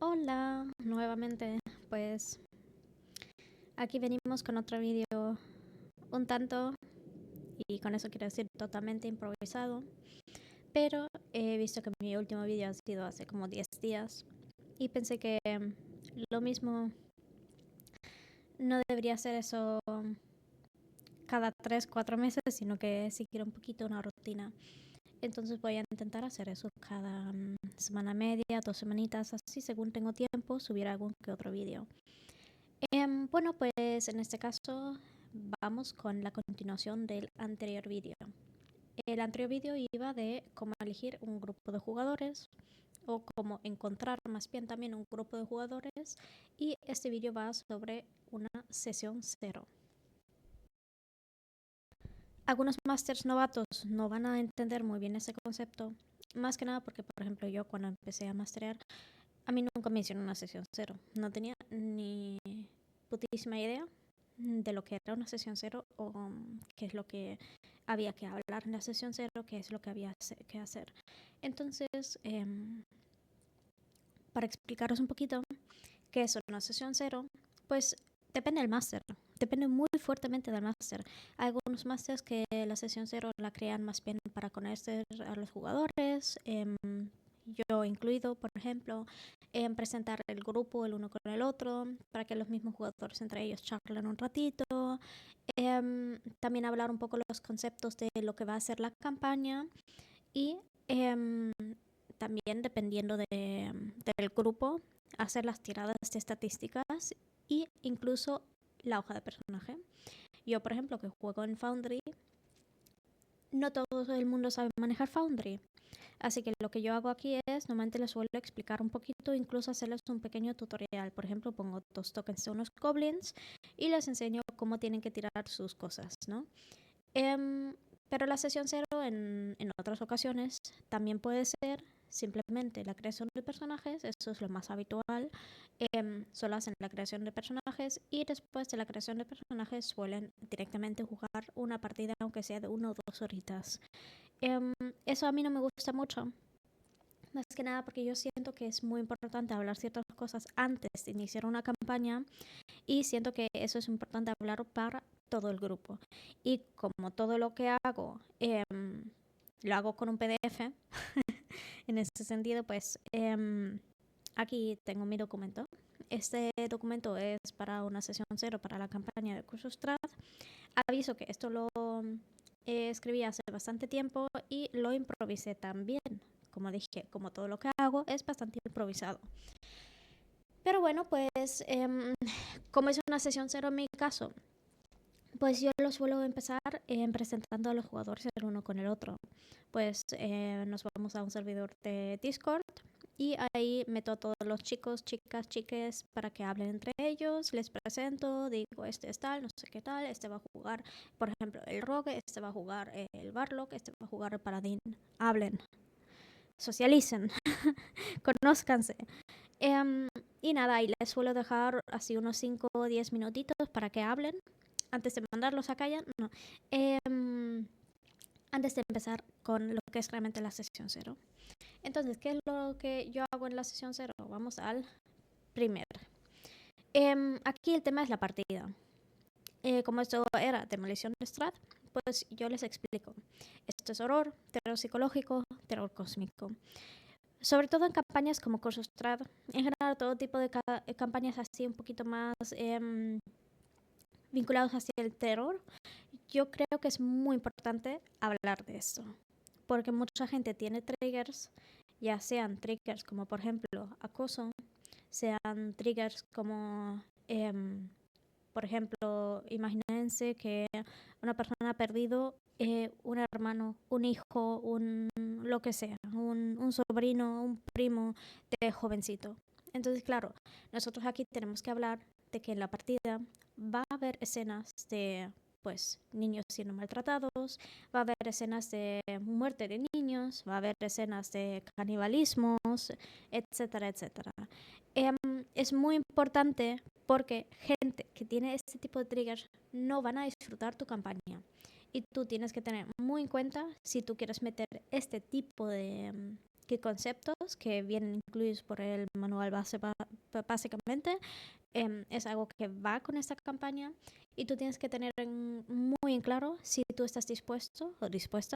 Hola, nuevamente, pues aquí venimos con otro vídeo un tanto, y con eso quiero decir totalmente improvisado, pero he visto que mi último vídeo ha sido hace como 10 días y pensé que lo mismo no debería ser eso cada 3 4 meses, sino que seguir un poquito una rutina. Entonces voy a intentar hacer eso cada semana media, 2 semanitas, así según tengo tiempo, subir algún que otro vídeo. Bueno, pues en este caso vamos con la continuación del anterior vídeo. El anterior vídeo iba de cómo elegir un grupo de jugadores o cómo encontrar más bien también un grupo de jugadores, y este vídeo va sobre una sesión cero. Algunos masters novatos no van a entender muy bien ese concepto, más que nada porque, por ejemplo, yo cuando empecé a masterear, a mí nunca me hicieron una sesión cero. No tenía ni putísima idea de lo que era una sesión cero o qué es lo que había que hablar en la sesión cero, qué es lo que había que hacer. Entonces, para explicaros un poquito qué es una sesión cero, pues depende del máster. Depende muy fuertemente del máster. Hay algunos másters que la sesión cero la crean más bien para conocer a los jugadores, yo incluido, por ejemplo, en presentar el grupo el uno con el otro, para que los mismos jugadores entre ellos charlen un ratito. También hablar un poco los conceptos de lo que va a ser la campaña y em, también dependiendo del grupo, hacer las tiradas de estadísticas e incluso la hoja de personaje. Yo, por ejemplo, que juego en Foundry, no todo el mundo sabe manejar Foundry. Así que lo que yo hago aquí es, normalmente les suelo explicar un poquito, incluso hacerles un pequeño tutorial. Por ejemplo, pongo 2 tokens de unos goblins y les enseño cómo tienen que tirar sus cosas, ¿no? Pero la sesión cero en otras ocasiones también puede ser simplemente la creación de personajes, eso es lo más habitual. Solo hacen la creación de personajes y después de la creación de personajes suelen directamente jugar una partida, aunque sea de 1 o 2 horitas. Eso a mí no me gusta mucho, más que nada porque yo siento que es muy importante hablar ciertas cosas antes de iniciar una campaña, y siento que eso es importante hablar para todo el grupo. Y como todo lo que hago, lo hago con un PDF, en ese sentido, pues aquí tengo mi documento. Este documento es para una sesión cero para la campaña de Cursus Strat. Aviso que esto lo escribí hace bastante tiempo y lo improvisé también. Como dije, como todo lo que hago es bastante improvisado. Pero bueno, pues como es una sesión cero en mi caso, pues yo lo suelo empezar presentando a los jugadores el uno con el otro. Pues nos vamos a un servidor de Discord y ahí meto a todos los chicos, chicas, chiques para que hablen entre ellos. Les presento, digo, este es tal, no sé qué tal, este va a jugar, por ejemplo, el rogue, este va a jugar el barlock, este va a jugar el paladín. Hablen, socialicen, conózcanse. Y nada, y les suelo dejar así unos 5 o 10 minutitos para que hablen antes de mandarlos a callar. No. Antes de empezar con lo que es realmente la sesión cero. Entonces, ¿qué es lo que yo hago en la sesión cero? Vamos al primer. Aquí el tema es la partida. Como esto era demolición de Strat, pues yo les explico. Esto es horror, terror psicológico, terror cósmico. Sobre todo en campañas como Cursus Strat, en general todo tipo de campañas así un poquito más vinculados hacia el terror, yo creo que es muy importante hablar de esto. Porque mucha gente tiene triggers, ya sean triggers como por ejemplo acoso, sean triggers como, por ejemplo, imagínense que una persona ha perdido un hermano, un hijo, lo que sea, un sobrino, un primo de jovencito. Entonces, claro, nosotros aquí tenemos que hablar de que en la partida va a haber escenas de pues niños siendo maltratados, va a haber escenas de muerte de niños, va a haber escenas de canibalismos, etcétera, etcétera. Es muy importante porque gente que tiene este tipo de triggers no van a disfrutar tu campaña. Y tú tienes que tener muy en cuenta si tú quieres meter este tipo qué conceptos que vienen incluidos por el manual base básicamente. Es algo que va con esta campaña y tú tienes que tener muy en claro si tú estás dispuesto o dispuesta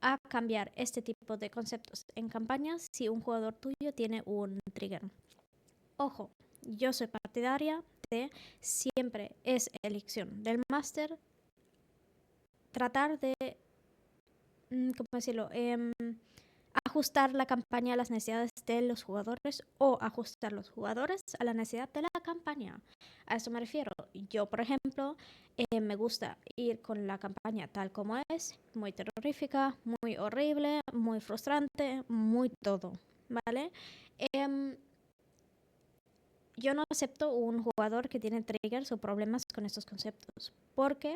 a cambiar este tipo de conceptos en campañas si un jugador tuyo tiene un trigger. Ojo, yo soy partidaria de siempre es elección del máster tratar de, ¿cómo decirlo? Ajustar la campaña a las necesidades de los jugadores o ajustar los jugadores a la necesidad de la campaña. A eso me refiero. Yo, por ejemplo, me gusta ir con la campaña tal como es, muy terrorífica, muy horrible, muy frustrante, muy todo, ¿vale? Yo no acepto un jugador que tiene triggers o problemas con estos conceptos, porque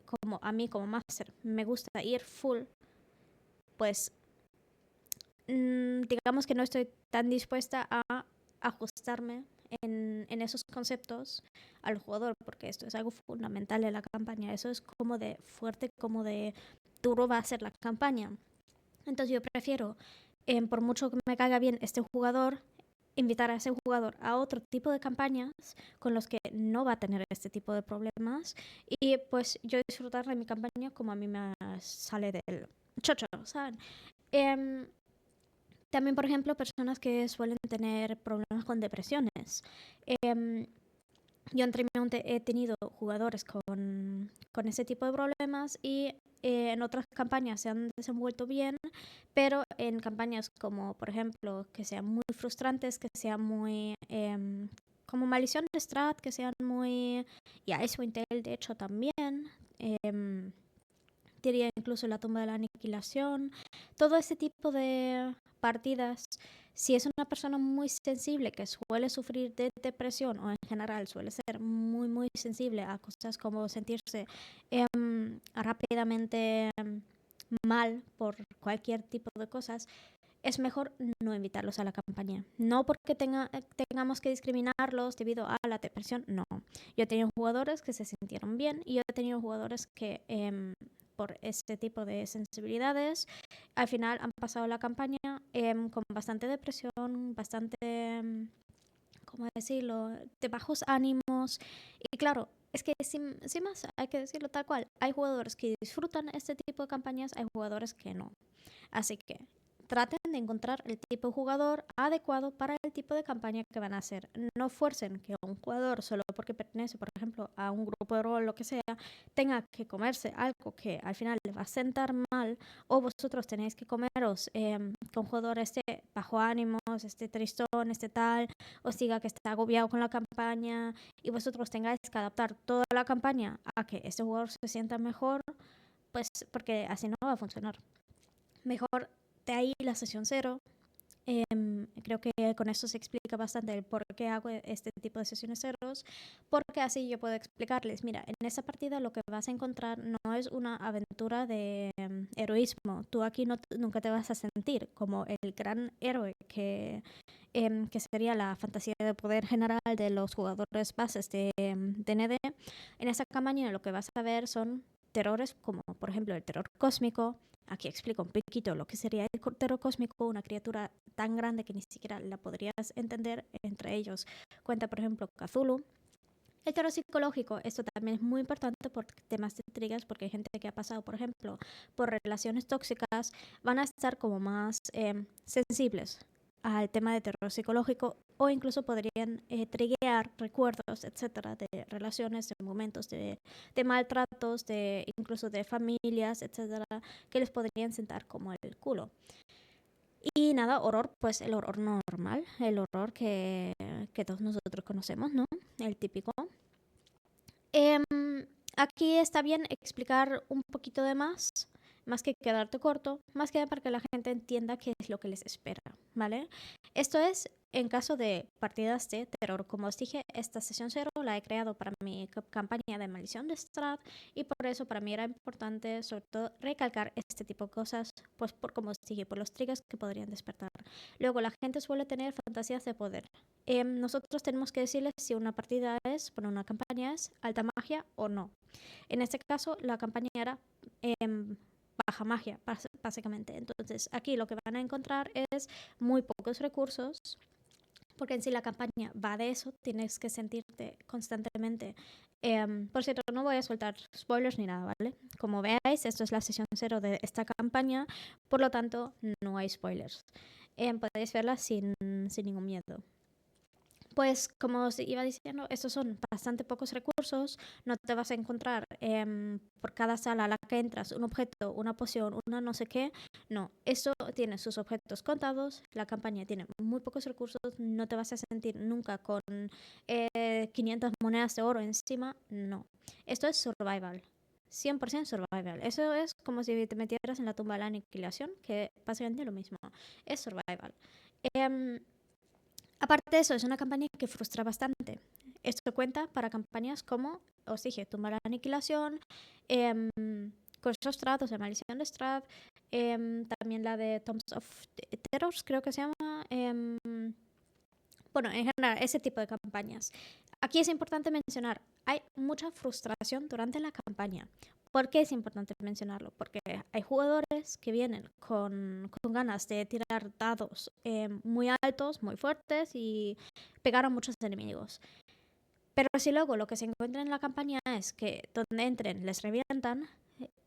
como a mí como máster me gusta ir full, pues digamos que no estoy tan dispuesta a ajustarme en esos conceptos al jugador, porque esto es algo fundamental en la campaña. Eso es como de fuerte, como de duro va a ser la campaña. Entonces yo prefiero, por mucho que me caiga bien este jugador, invitar a ese jugador a otro tipo de campañas con los que no va a tener este tipo de problemas y pues yo disfrutar de mi campaña como a mí me sale del chocho, ¿saben? También, por ejemplo, personas que suelen tener problemas con depresiones. Yo anteriormente he tenido jugadores con ese tipo de problemas y en otras campañas se han desenvuelto bien, pero en campañas como, por ejemplo, que sean muy frustrantes, que sean muy como Maldición de Strat, que sean muy... Y Icewind Dale, de hecho, también. Diría incluso La Tumba de la Aniquilación. Todo ese tipo de partidas, si es una persona muy sensible que suele sufrir de depresión o en general suele ser muy sensible a cosas como sentirse rápidamente mal por cualquier tipo de cosas, es mejor no invitarlos a la campaña. No porque tengamos que discriminarlos debido a la depresión, no. Yo he tenido jugadores que se sintieron bien y yo he tenido jugadores que por este tipo de sensibilidades al final han pasado la campaña con bastante depresión, bastante, ¿cómo decirlo?, de bajos ánimos. Y claro, es que sin más, hay que decirlo tal cual. Hay jugadores que disfrutan este tipo de campañas, hay jugadores que no. Así que traten de encontrar el tipo de jugador adecuado para el tipo de campaña que van a hacer. No fuercen que un jugador, solo porque pertenece, por ejemplo, a un grupo de rol, lo que sea, tenga que comerse algo que al final le va a sentar mal, o vosotros tenéis que comeros con jugador este bajo ánimos, este tristón, este tal, os diga que está agobiado con la campaña y vosotros tengáis que adaptar toda la campaña a que este jugador se sienta mejor, pues porque así no va a funcionar. Mejor de ahí la sesión cero. Creo que con esto se explica bastante el por qué hago este tipo de sesiones ceros, porque así yo puedo explicarles, mira, en esta partida lo que vas a encontrar no es una aventura de heroísmo. Tú aquí nunca te vas a sentir como el gran héroe que sería la fantasía de poder general de los jugadores bases de D&D. En esta campaña lo que vas a ver son terrores como por ejemplo el terror cósmico. Aquí explico un poquito lo que sería el terror cósmico, una criatura tan grande que ni siquiera la podrías entender. Entre ellos cuenta, por ejemplo, Cthulhu. El terror psicológico, esto también es muy importante por temas de intrigas, porque hay gente que ha pasado, por ejemplo, por relaciones tóxicas, van a estar como más sensibles al tema de terror psicológico o incluso podrían triggear recuerdos, etcétera, de relaciones, de momentos de maltratos, de incluso de familias, etcétera, que les podrían sentar como el culo. Y nada, horror, pues el horror normal, el horror que todos nosotros conocemos, ¿no? El típico. Aquí está bien explicar un poquito de más que quedarte corto, más que para que la gente entienda qué es lo que les espera, ¿vale? Esto es en caso de partidas de terror. Como os dije, esta sesión cero la he creado para mi campaña de Maldición de Strahd y por eso para mí era importante sobre todo recalcar este tipo de cosas, pues por como os dije, por los triggers que podrían despertar. Luego la gente suele tener fantasías de poder. Nosotros tenemos que decirles si una partida es, bueno, una campaña es alta magia o no. En este caso la campaña era baja magia, básicamente. Entonces, aquí lo que van a encontrar es muy pocos recursos, porque en sí la campaña va de eso, tienes que sentirte constantemente. Por cierto, no voy a soltar spoilers ni nada, ¿vale? Como veáis, esto es la sesión 0 de esta campaña, por lo tanto, no hay spoilers. Podéis verla sin ningún miedo. Pues como os iba diciendo, estos son bastante pocos recursos, no te vas a encontrar por cada sala a la que entras un objeto, una poción, una no sé qué, no, eso tiene sus objetos contados, la campaña tiene muy pocos recursos, no te vas a sentir nunca con 500 monedas de oro encima, no, esto es survival. 100% survival. Eso es como si te metieras en la tumba de la aniquilación, que básicamente es lo mismo. Es survival. Aparte de eso, es una campaña que frustra bastante. Esto cuenta para campañas como, os dije, Tumba la Aniquilación, Curse of Strahd, o sea, Maldición de Strahd, también la de Tombs of Terrors, creo que se llama. Bueno, en general, ese tipo de campañas. Aquí es importante mencionar, hay mucha frustración durante la campaña. ¿Por qué es importante mencionarlo? Porque hay jugadores que vienen con ganas de tirar dados muy altos, muy fuertes y pegar a muchos enemigos. Pero si luego lo que se encuentra en la campaña es que donde entren les revientan,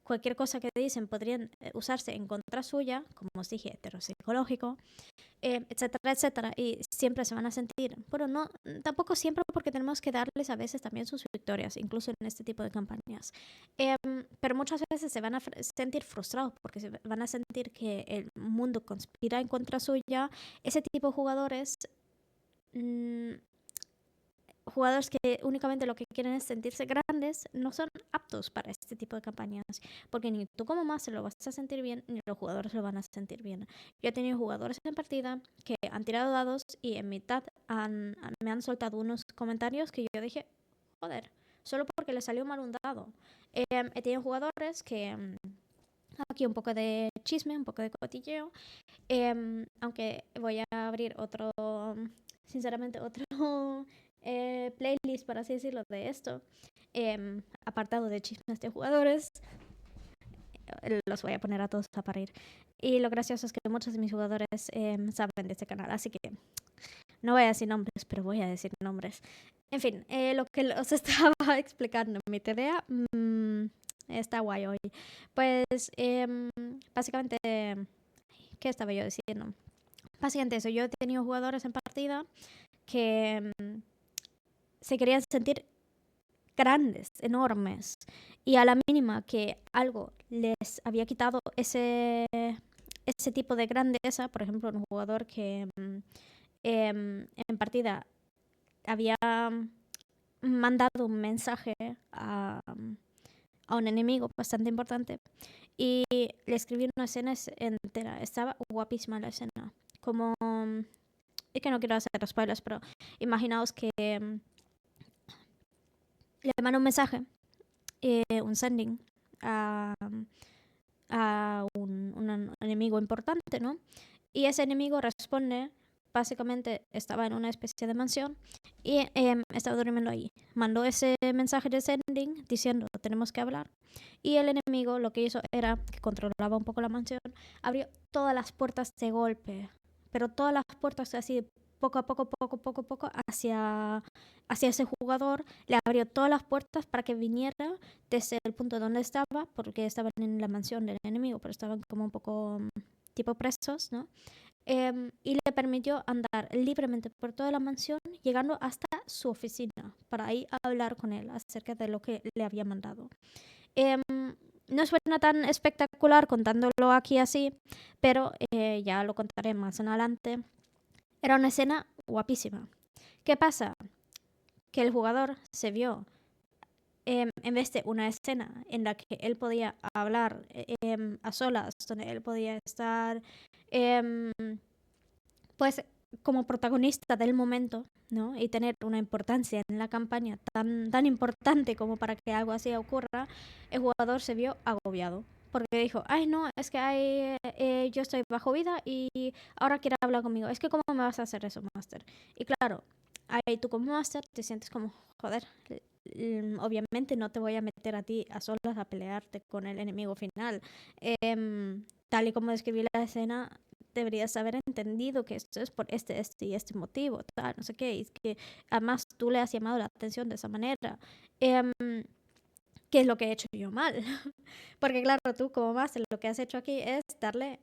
cualquier cosa que dicen podrían usarse en contra suya, como os dije, terror psicológico, etcétera, etcétera, y siempre se van a sentir, bueno, no, tampoco siempre, porque tenemos que darles a veces también sus victorias, incluso en este tipo de campañas, pero muchas veces se van a sentir frustrados porque se van a sentir que el mundo conspira en contra suya. Ese tipo de jugadores, jugadores que únicamente lo que quieren es sentirse grandes, no son aptos para este tipo de campañas, porque ni tú como máster lo vas a sentir bien, ni los jugadores lo van a sentir bien. Yo he tenido jugadores en partida que han tirado dados y en mitad me han soltado unos comentarios que yo dije, joder, solo porque le salió mal un dado. He tenido jugadores que, aquí un poco de chisme, un poco de cotilleo, aunque voy a abrir sinceramente otro playlist, por así decirlo, de esto, apartado de chismes de jugadores, los voy a poner a todos a parir. Y lo gracioso es que muchos de mis jugadores saben de este canal, así que no voy a decir nombres, pero voy a decir nombres. En fin, lo que os estaba explicando, mi TDA está guay hoy. Pues básicamente, ¿qué estaba yo diciendo? Básicamente eso, yo he tenido jugadores en partida que se querían sentir grandes, enormes, y a la mínima que algo les había quitado ese tipo de grandeza, por ejemplo, un jugador que en partida había mandado un mensaje a un enemigo bastante importante y le escribí una escena entera, estaba guapísima la escena, como, es que no quiero hacer spoilers, pero imaginaos que le mando un mensaje, un sending a un enemigo importante, ¿no? Y ese enemigo responde, básicamente estaba en una especie de mansión y estaba durmiendo ahí. Mandó ese mensaje de sending diciendo, tenemos que hablar. Y el enemigo lo que hizo era, que controlaba un poco la mansión, abrió todas las puertas de golpe, pero todas las puertas así, poco a poco, hacia ese jugador. Le abrió todas las puertas para que viniera desde el punto donde estaba, porque estaban en la mansión del enemigo, pero estaban como un poco tipo presos, ¿no? Y le permitió andar libremente por toda la mansión, llegando hasta su oficina, para ahí hablar con él acerca de lo que le había mandado. No suena tan espectacular contándolo aquí así, pero ya lo contaré más en adelante. Era una escena guapísima. ¿Qué pasa? Que el jugador se vio, en vez de una escena en la que él podía hablar a solas, donde él podía estar pues como protagonista del momento, ¿no? Y tener una importancia en la campaña tan importante como para que algo así ocurra, el jugador se vio agobiado. Porque dijo, ay no, es que yo estoy bajo vida y ahora quiere hablar conmigo. Es que ¿cómo me vas a hacer eso, Master? Y claro, ahí tú como máster te sientes como, joder, obviamente no te voy a meter a ti a solas a pelearte con el enemigo final. Tal y como describí la escena, deberías haber entendido que esto es por este y este motivo, tal, no sé qué, y que además tú le has llamado la atención de esa manera. Em, ¿Qué es lo que he hecho yo mal? Porque claro, tú como máster lo que has hecho aquí es darle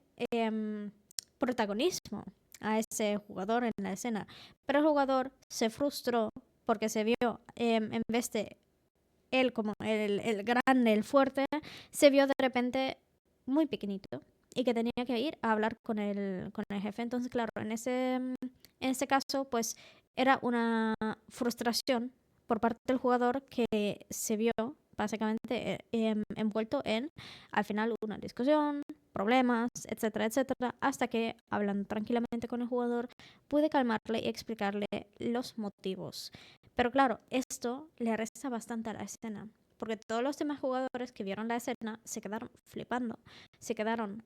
protagonismo a ese jugador en la escena. Pero el jugador se frustró porque se vio, en vez de él como el grande, el fuerte, se vio de repente muy pequeñito y que tenía que ir a hablar con el jefe. Entonces, claro, en ese caso, pues era una frustración por parte del jugador que se vio básicamente envuelto en, al final, una discusión, problemas, etcétera, etcétera, hasta que, hablando tranquilamente con el jugador, pude calmarle y explicarle los motivos. Pero claro, esto le resta bastante a la escena, porque todos los demás jugadores que vieron la escena se quedaron flipando, se quedaron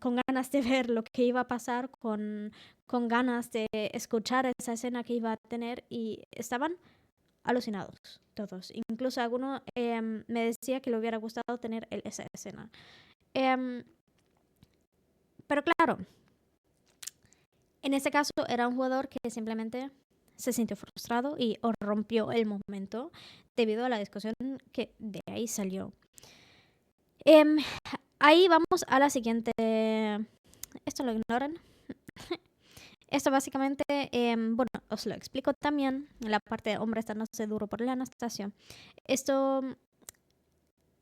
con ganas de ver lo que iba a pasar, con ganas de escuchar esa escena que iba a tener y estaban alucinados todos. Incluso alguno me decía que le hubiera gustado tener esa escena. Em, pero claro, en ese caso era un jugador que simplemente se sintió frustrado y rompió el momento debido a la discusión que de ahí salió. Ahí vamos a la siguiente. Esto lo ignoran. Esto básicamente, bueno, os lo explico también. En la parte de hombres dándose duro por la Anastasia. Esto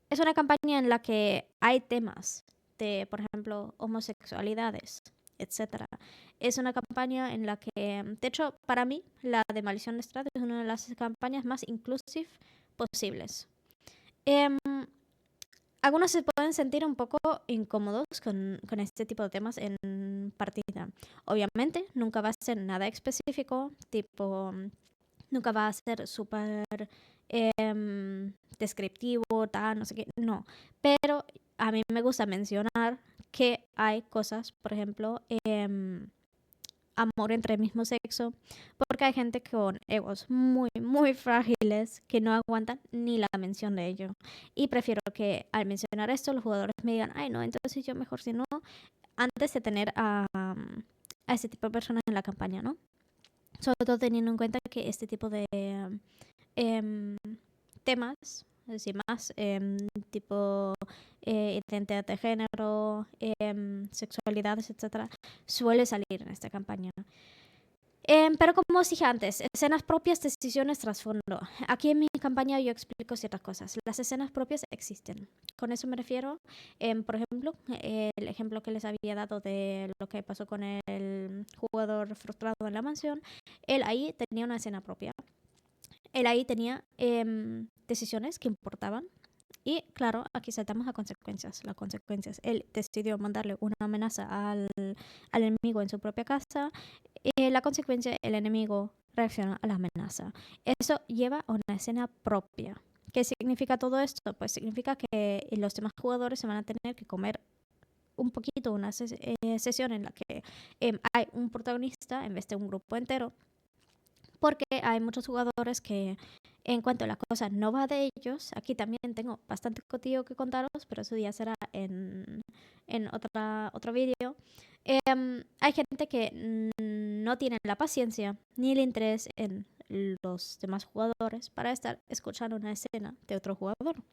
es una campaña en la que hay temas de, por ejemplo, homosexualidades, etcétera. Es una campaña en la que, de hecho, para mí, la de Maldición de Estrada es una de las campañas más inclusive posibles. Algunos se pueden sentir un poco incómodos con este tipo de temas en partida. Obviamente, nunca va a ser nada específico, tipo, nunca va a ser súper descriptivo, tal, no sé qué, no. Pero a mí me gusta mencionar que hay cosas, por ejemplo, amor entre el mismo sexo, porque hay gente con egos muy, muy frágiles que no aguantan ni la mención de ello. Y prefiero que al mencionar esto los jugadores me digan, ay no, entonces yo mejor si no, antes de tener a este tipo de personas en la campaña, ¿no? Sobre todo teniendo en cuenta que este tipo de em, temas, es decir, más tipo identidad de género, sexualidades, etcétera, suele salir en esta campaña. Pero como os dije antes, escenas propias, decisiones, trasfondo. Aquí en mi campaña yo explico ciertas cosas. Las escenas propias existen. Con eso me refiero, por ejemplo, el ejemplo que les había dado de lo que pasó con el jugador frustrado en la mansión. Él ahí tenía una escena propia. Él ahí tenía decisiones que importaban. Y claro, aquí saltamos a consecuencias. Las consecuencias. Él decidió mandarle una amenaza al enemigo en su propia casa. La consecuencia, el enemigo reacciona a la amenaza. Eso lleva a una escena propia. ¿Qué significa todo esto? Pues significa que los demás jugadores se van a tener que comer un poquito una sesión en la que hay un protagonista en vez de un grupo entero. Porque hay muchos jugadores que, en cuanto a la cosa no va de ellos, aquí también tengo bastante cotillo que contaros, pero eso ya será en otro vídeo. Hay gente que no tiene la paciencia ni el interés en los demás jugadores para estar escuchando una escena de otro jugador.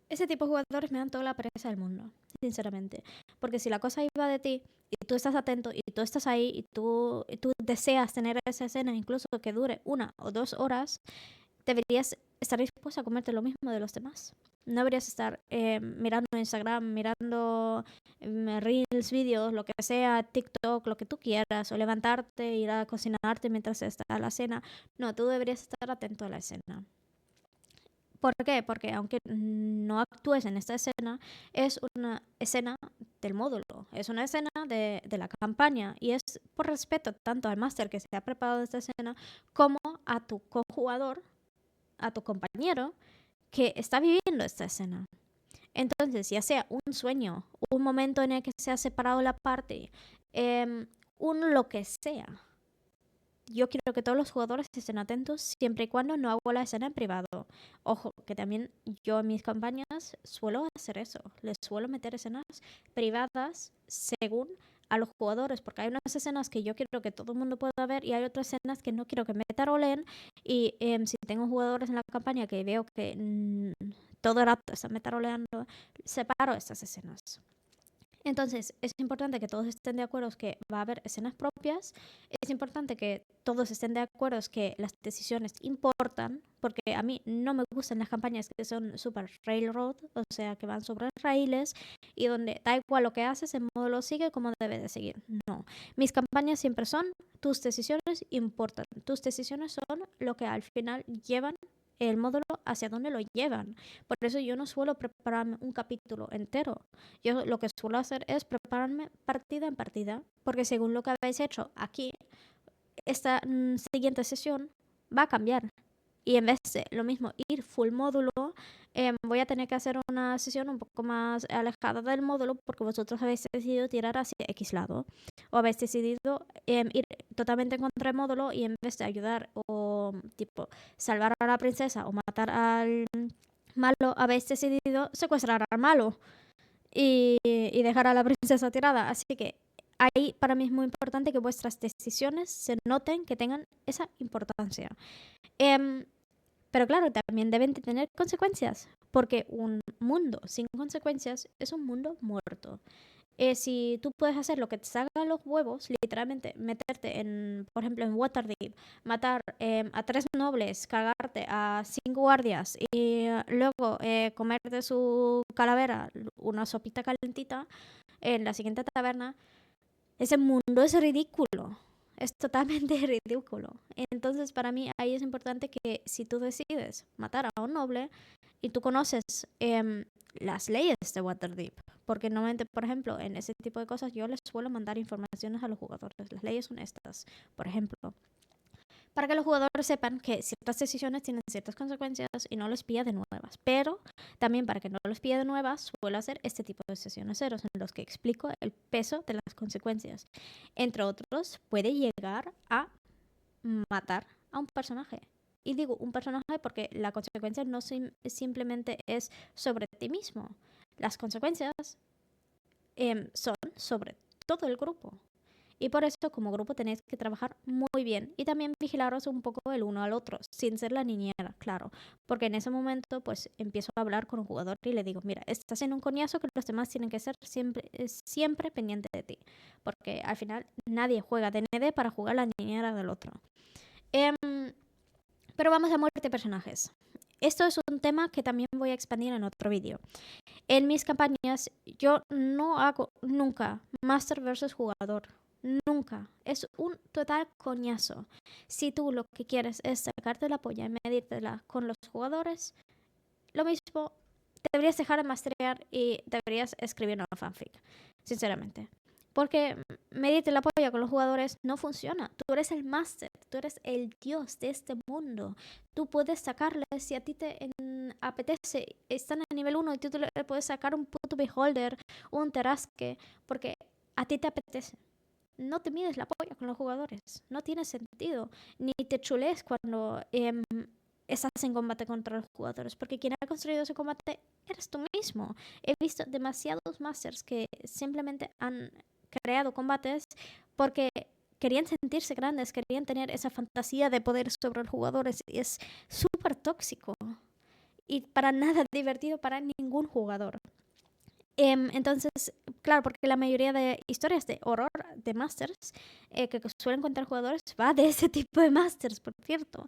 Ese tipo de jugadores me dan toda la pereza del mundo, sinceramente. Porque si la cosa iba de ti y tú estás atento y tú estás ahí y tú deseas tener esa escena, incluso que dure 1 o 2 horas, deberías estar dispuesto a comerte lo mismo de los demás. No deberías estar mirando Instagram, mirando reels, vídeos, lo que sea, TikTok, lo que tú quieras, o levantarte, ir a cocinarte mientras está la cena. No, tú deberías estar atento a la escena. ¿Por qué? Porque aunque no actúes en esta escena, es una escena del módulo, es una escena de la campaña y es por respeto tanto al máster que se ha preparado esta escena como a tu cojugador, a tu compañero que está viviendo esta escena. Entonces, ya sea un sueño, un momento en el que se ha separado la parte, un lo que sea, yo quiero que todos los jugadores estén atentos siempre y cuando no hago la escena en privado. Ojo, que también yo en mis campañas suelo hacer eso. Les suelo meter escenas privadas según a los jugadores, porque hay unas escenas que yo quiero que todo el mundo pueda ver y hay otras escenas que no quiero que me taroleen. Y si tengo jugadores en la campaña que veo que todo el rato están metaroleando, separo estas escenas. Entonces, es importante que todos estén de acuerdo que va a haber escenas propias. Es importante que todos estén de acuerdo que las decisiones importan, porque a mí no me gustan las campañas que son super railroad, o sea, que van sobre raíles y donde da igual lo que haces, el módulo sigue como debe de seguir. No, mis campañas siempre son tus decisiones importan. Tus decisiones son lo que al final llevan el módulo hacia dónde lo llevan. Por eso yo no suelo prepararme un capítulo entero. Yo lo que suelo hacer es prepararme partida en partida, porque según lo que habéis hecho aquí, esta siguiente sesión va a cambiar. Y en vez de lo mismo ir full módulo, voy a tener que hacer una sesión un poco más alejada del módulo porque vosotros habéis decidido tirar hacia X lado. O habéis decidido ir totalmente en contra del módulo y en vez de ayudar o tipo salvar a la princesa o matar al malo, habéis decidido secuestrar al malo y dejar a la princesa tirada. Así que ahí para mí es muy importante que vuestras decisiones se noten que tengan esa importancia. Pero claro, también deben de tener consecuencias, porque un mundo sin consecuencias es un mundo muerto. Si tú puedes hacer lo que te salga los huevos, literalmente meterte en, por ejemplo, en Waterdeep, matar a 3 nobles, cargarte a 5 guardias y luego comer de su calavera una sopita calentita en la siguiente taberna, ese mundo es ridículo. Es totalmente ridículo. Entonces, para mí, ahí es importante que si tú decides matar a un noble y tú conoces las leyes de Waterdeep, porque normalmente, por ejemplo, en ese tipo de cosas yo les suelo mandar informaciones a los jugadores. Las leyes son estas, por ejemplo, para que los jugadores sepan que ciertas decisiones tienen ciertas consecuencias y no les pilla de nuevas. Pero también para que no los pilla de nuevas, suelo hacer este tipo de sesiones ceros en los que explico el peso de las consecuencias. Entre otros, puede llegar a matar a un personaje. Y digo un personaje porque la consecuencia no simplemente es sobre ti mismo. Las consecuencias son sobre todo el grupo. Y por eso como grupo tenéis que trabajar muy bien y también vigilaros un poco el uno al otro, sin ser la niñera, claro. Porque en ese momento pues empiezo a hablar con un jugador y le digo, mira, estás en un coñazo que los demás tienen que ser siempre pendiente de ti. Porque al final nadie juega D&D para jugar la niñera del otro. Pero vamos a muerte de personajes. Esto es un tema que también voy a expandir en otro vídeo. En mis campañas yo no hago nunca Master versus jugador. Nunca. Es un total coñazo. Si tú lo que quieres es sacarte la polla y medírtela con los jugadores, lo mismo, deberías dejar de masterear y deberías escribir una fanfic. Sinceramente. Porque medirte la polla con los jugadores no funciona. Tú eres el máster, tú eres el dios de este mundo. Tú puedes sacarles, si a ti te apetece, están a nivel 1 y tú le puedes sacar un puto beholder, un terasque, porque a ti te apetece. No te mides la polla con los jugadores. No tiene sentido. Ni te chulees cuando estás en combate contra los jugadores. Porque quien ha construido ese combate eres tú mismo. He visto demasiados masters que simplemente han creado combates porque querían sentirse grandes, querían tener esa fantasía de poder sobre los jugadores. Y es súper tóxico. Y para nada divertido para ningún jugador. Entonces, claro, porque la mayoría de historias de horror de Masters que suelen contar jugadores va de ese tipo de Masters, por cierto.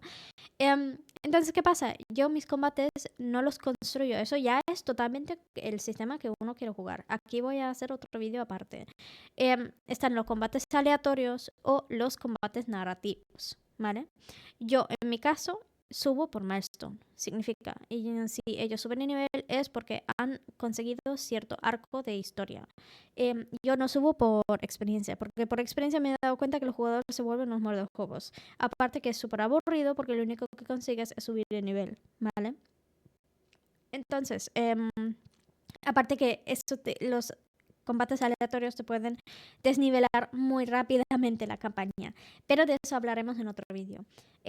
Entonces, ¿qué pasa? Yo mis combates no los construyo. Eso ya es totalmente el sistema que uno quiere jugar. Aquí voy a hacer otro vídeo aparte. Están los combates aleatorios o los combates narrativos, ¿vale? Yo, en mi caso, subo por milestone. Significa, y si ellos suben de nivel es porque han conseguido cierto arco de historia. Yo no subo por experiencia, porque por experiencia me he dado cuenta que los jugadores se vuelven unos mordojobos. Aparte que es súper aburrido porque lo único que consigues es subir de nivel, ¿vale? Entonces, aparte que combates aleatorios te pueden desnivelar muy rápidamente la campaña. Pero de eso hablaremos en otro vídeo.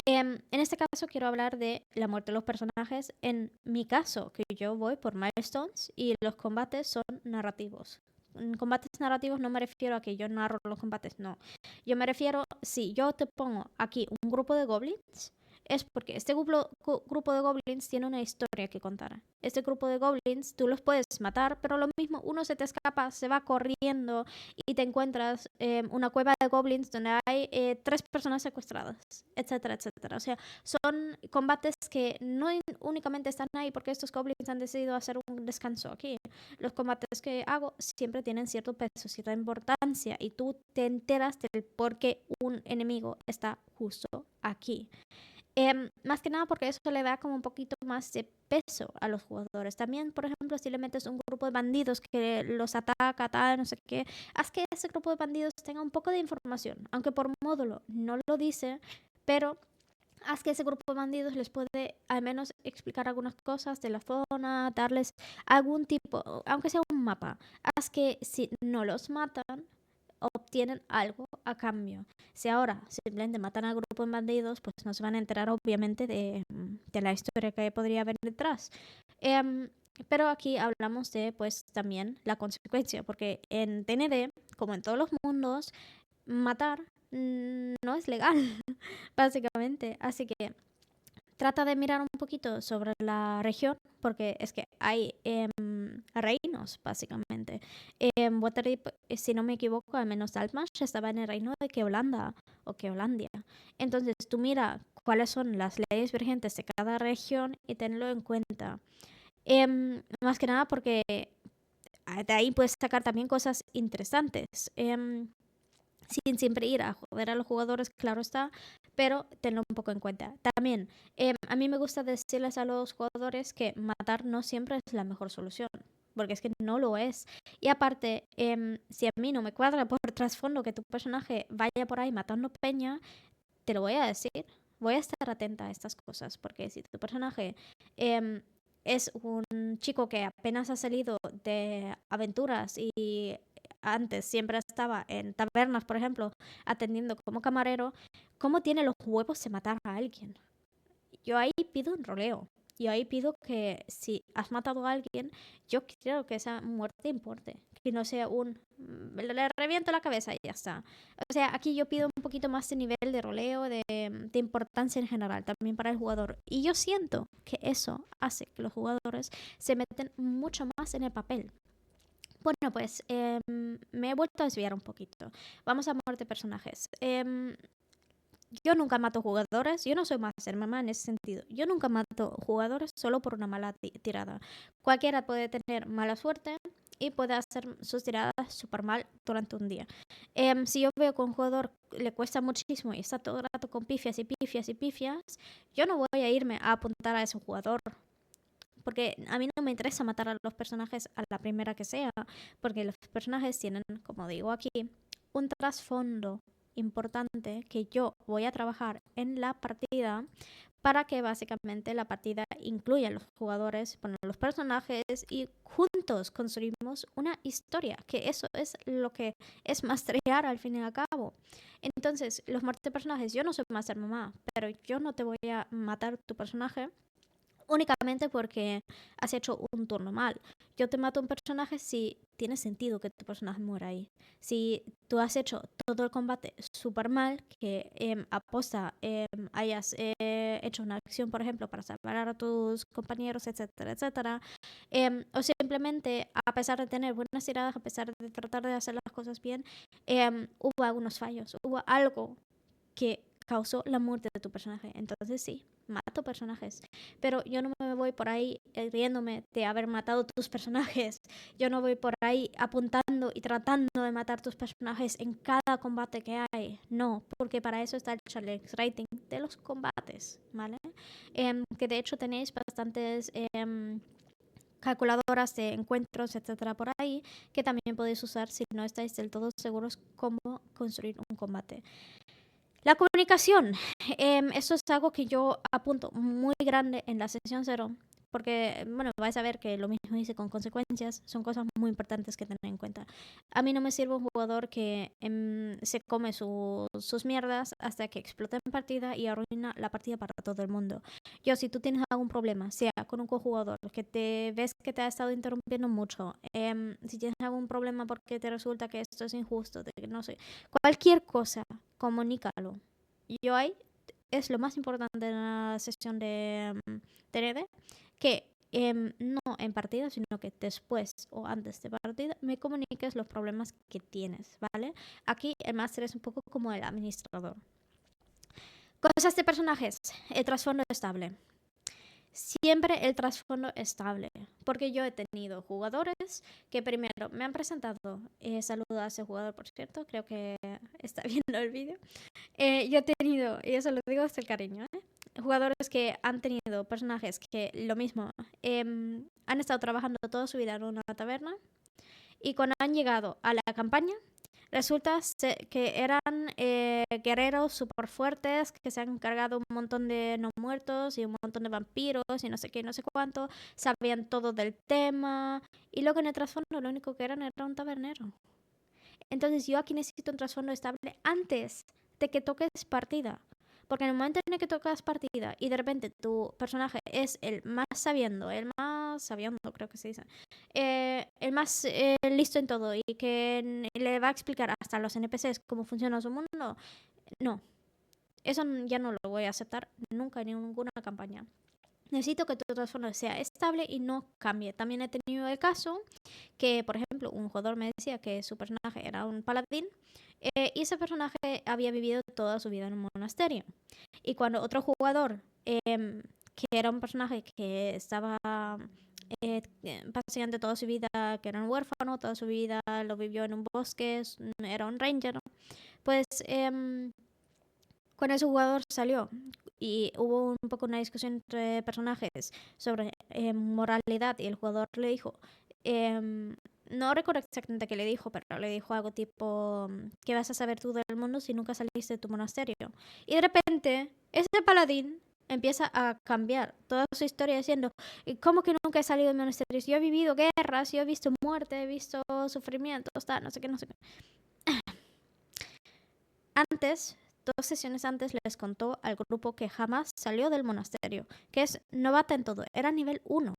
En este caso quiero hablar de la muerte de los personajes. En mi caso, que yo voy por milestones y los combates son narrativos. En combates narrativos no me refiero a que yo narro los combates, no. Yo me refiero, si yo te pongo aquí un grupo de goblins, es porque este grupo de goblins tiene una historia que contar. Este grupo de goblins tú los puedes matar, pero lo mismo, uno se te escapa, se va corriendo y te encuentras una cueva de goblins donde hay 3 personas secuestradas, etcétera, etcétera. O sea, son combates que no únicamente están ahí porque estos goblins han decidido hacer un descanso aquí. Los combates que hago siempre tienen cierto peso, cierta importancia y tú te enteras del por qué un enemigo está justo aquí. Más que nada porque eso le da como un poquito más de peso a los jugadores. También, por ejemplo, si le metes un grupo de bandidos que los ataca, tal, no sé qué, haz que ese grupo de bandidos tenga un poco de información, aunque por módulo no lo dice, pero haz que ese grupo de bandidos les puede al menos explicar algunas cosas de la zona, darles algún tipo, aunque sea un mapa. Haz que si no los matan, obtienen algo a cambio. Si ahora simplemente matan al grupo de bandidos, pues no se van a enterar obviamente de la historia que podría haber detrás. Pero aquí hablamos de pues también la consecuencia, porque en TND, como en todos los mundos, matar no es legal, básicamente. Así que trata de mirar un poquito sobre la región, porque es que hay reinos, básicamente. Waterdeep, si no me equivoco, al menos Dalmash estaba en el reino de Keolanda o Keolandia. Entonces tú mira cuáles son las leyes vigentes de cada región y tenlo en cuenta. Más que nada porque de ahí puedes sacar también cosas interesantes. Sin siempre ir a joder a los jugadores, claro está, pero tenlo un poco en cuenta. También, a mí me gusta decirles a los jugadores que matar no siempre es la mejor solución, porque es que no lo es. Y aparte, si a mí no me cuadra por trasfondo que tu personaje vaya por ahí matando peña, te lo voy a decir. Voy a estar atenta a estas cosas, porque si tu personaje es un chico que apenas ha salido de aventuras y antes siempre estaba en tabernas, por ejemplo, atendiendo como camarero, ¿cómo tiene los huevos de matar a alguien? Yo ahí pido un roleo. Yo ahí pido que si has matado a alguien, yo quiero que esa muerte importe. Que no sea le reviento la cabeza y ya está. O sea, aquí yo pido un poquito más de nivel de roleo, de importancia en general, también para el jugador. Y yo siento que eso hace que los jugadores se meten mucho más en el papel. Bueno, pues me he vuelto a desviar un poquito. Vamos a muerte de personajes. Yo nunca mato jugadores, yo no soy Mastermama en ese sentido. Yo nunca mato jugadores solo por una mala tirada. Cualquiera puede tener mala suerte y puede hacer sus tiradas súper mal durante un día. Si yo veo que a un jugador le cuesta muchísimo y está todo el rato con pifias y pifias y pifias, yo no voy a irme a apuntar a ese jugador. Porque a mí no me interesa matar a los personajes a la primera que sea, porque los personajes tienen, como digo aquí, un trasfondo importante que yo voy a trabajar en la partida para que básicamente la partida incluya a los jugadores, bueno, los personajes y juntos construimos una historia, que eso es lo que es masterear al fin y al cabo. Entonces, los muertes de personajes, yo no soy Master Mamá, pero yo no te voy a matar tu personaje únicamente porque has hecho un turno mal. Yo te mato un personaje si tiene sentido que tu personaje muera ahí. Si tú has hecho todo el combate súper mal, que aposta hayas hecho una acción, por ejemplo, para salvar a tus compañeros, etcétera, etcétera, o simplemente, a pesar de tener buenas tiradas, a pesar de tratar de hacer las cosas bien, hubo algunos fallos, hubo algo que causó la muerte de tu personaje. Entonces sí, mato personajes. Pero yo no me voy por ahí riéndome de haber matado tus personajes. Yo no voy por ahí apuntando y tratando de matar tus personajes en cada combate que hay. No, porque para eso está el challenge rating de los combates, ¿vale? Que de hecho tenéis bastantes calculadoras de encuentros, etcétera, por ahí, que también podéis usar si no estáis del todo seguros cómo construir un combate. La comunicación, eso es algo que yo apunto muy grande en la sesión 0, porque, bueno, vais a ver que lo mismo hice con consecuencias, son cosas muy importantes que tener en cuenta. A mí no me sirve un jugador que se come sus mierdas hasta que explota en partida y arruina la partida para todo el mundo. Yo, si tú tienes algún problema, sea con un cojugador, que te ves que te ha estado interrumpiendo mucho, si tienes algún problema porque te resulta que esto es injusto, de que no sé, cualquier cosa, comunícalo. Yo ahí es lo más importante en la sesión de TND, que no en partida, sino que después o antes de partida me comuniques los problemas que tienes, ¿vale? Aquí el máster es un poco como el administrador. Cosas de personajes, el trasfondo estable. Siempre el trasfondo estable, porque yo he tenido jugadores que primero me han presentado, saludo a ese jugador por cierto, creo que está viendo el vídeo. Yo he tenido, y eso lo digo desde el cariño, jugadores que han tenido personajes que lo mismo, han estado trabajando toda su vida en una taberna y cuando han llegado a la campaña, resulta que eran guerreros súper fuertes que se han cargado un montón de no muertos y un montón de vampiros y no sé qué, no sé cuánto, sabían todo del tema y luego en el trasfondo lo único que eran era un tabernero. Entonces yo aquí necesito un trasfondo estable antes de que toques partida. Porque en el momento en el que tocas partida y de repente tu personaje es el más sabiendo, creo que se dice, el más listo en todo y que le va a explicar hasta a los NPCs cómo funciona su mundo, no. Eso ya no lo voy a aceptar nunca en ninguna campaña. Necesito que tu trasfondo sea estable y no cambie. También he tenido el caso que, por ejemplo, un jugador me decía que su personaje era un paladín y ese personaje había vivido toda su vida en un monasterio. Y cuando otro jugador, que era un personaje que estaba básicamente toda su vida, que era un huérfano, toda su vida lo vivió en un bosque, era un ranger, pues cuando ese jugador salió y hubo un poco una discusión entre personajes sobre moralidad y el jugador le dijo, no recuerdo exactamente qué le dijo, pero le dijo algo tipo, ¿qué vas a saber tú del mundo si nunca saliste de tu monasterio? Y de repente, ese paladín empieza a cambiar toda su historia diciendo, ¿cómo que nunca he salido de monasterios? Yo he vivido guerras, yo he visto muerte, he visto sufrimientos, no sé qué, no sé qué. Antes, 2 sesiones antes, les contó al grupo que jamás salió del monasterio, que es novata en todo, era nivel 1.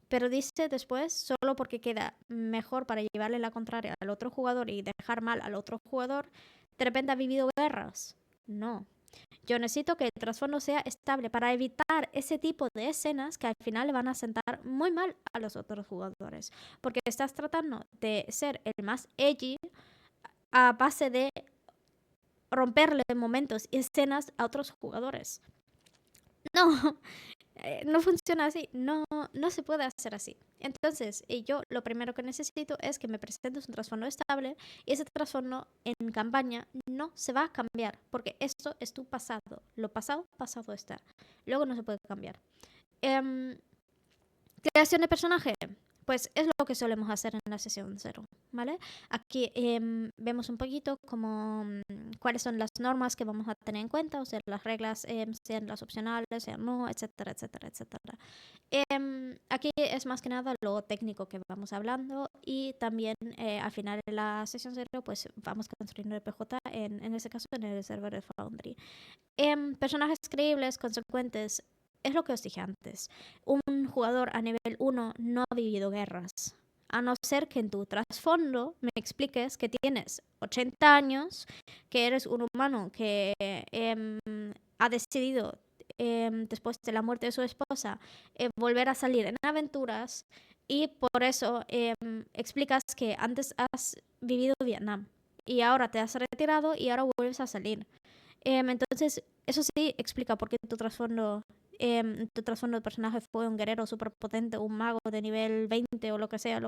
Pero dice después, solo porque queda mejor para llevarle la contraria al otro jugador y dejar mal al otro jugador, de repente ha vivido guerras. No. Yo necesito que el trasfondo sea estable para evitar ese tipo de escenas que al final le van a sentar muy mal a los otros jugadores. Porque estás tratando de ser el más edgy a base de romperle momentos y escenas a otros jugadores. No, no funciona así, no se puede hacer así. Entonces, yo lo primero que necesito es que me presentes un trasfondo estable y ese trasfondo en campaña no se va a cambiar porque esto es tu pasado. Lo pasado, pasado está. Luego no se puede cambiar. Creación de personaje. Pues es lo que solemos hacer en la sesión 0, ¿vale? Aquí vemos un poquito como cuáles son las normas que vamos a tener en cuenta, o sea, las reglas, sean las opcionales, sean no, etcétera, etcétera, etcétera. Aquí es más que nada lo técnico que vamos hablando y también al final de la sesión 0 pues vamos construyendo el PJ, en ese caso en el server de Foundry. Personajes creíbles, consecuentes. Es lo que os dije antes. Un jugador a nivel 1 no ha vivido guerras. A no ser que en tu trasfondo me expliques que tienes 80 años, que eres un humano que ha decidido, después de la muerte de su esposa, volver a salir en aventuras y por eso explicas que antes has vivido Vietnam y ahora te has retirado y ahora vuelves a salir. Entonces, eso sí explica por qué tu trasfondo de personaje fue un guerrero súper potente, un mago de nivel 20 o lo que sea,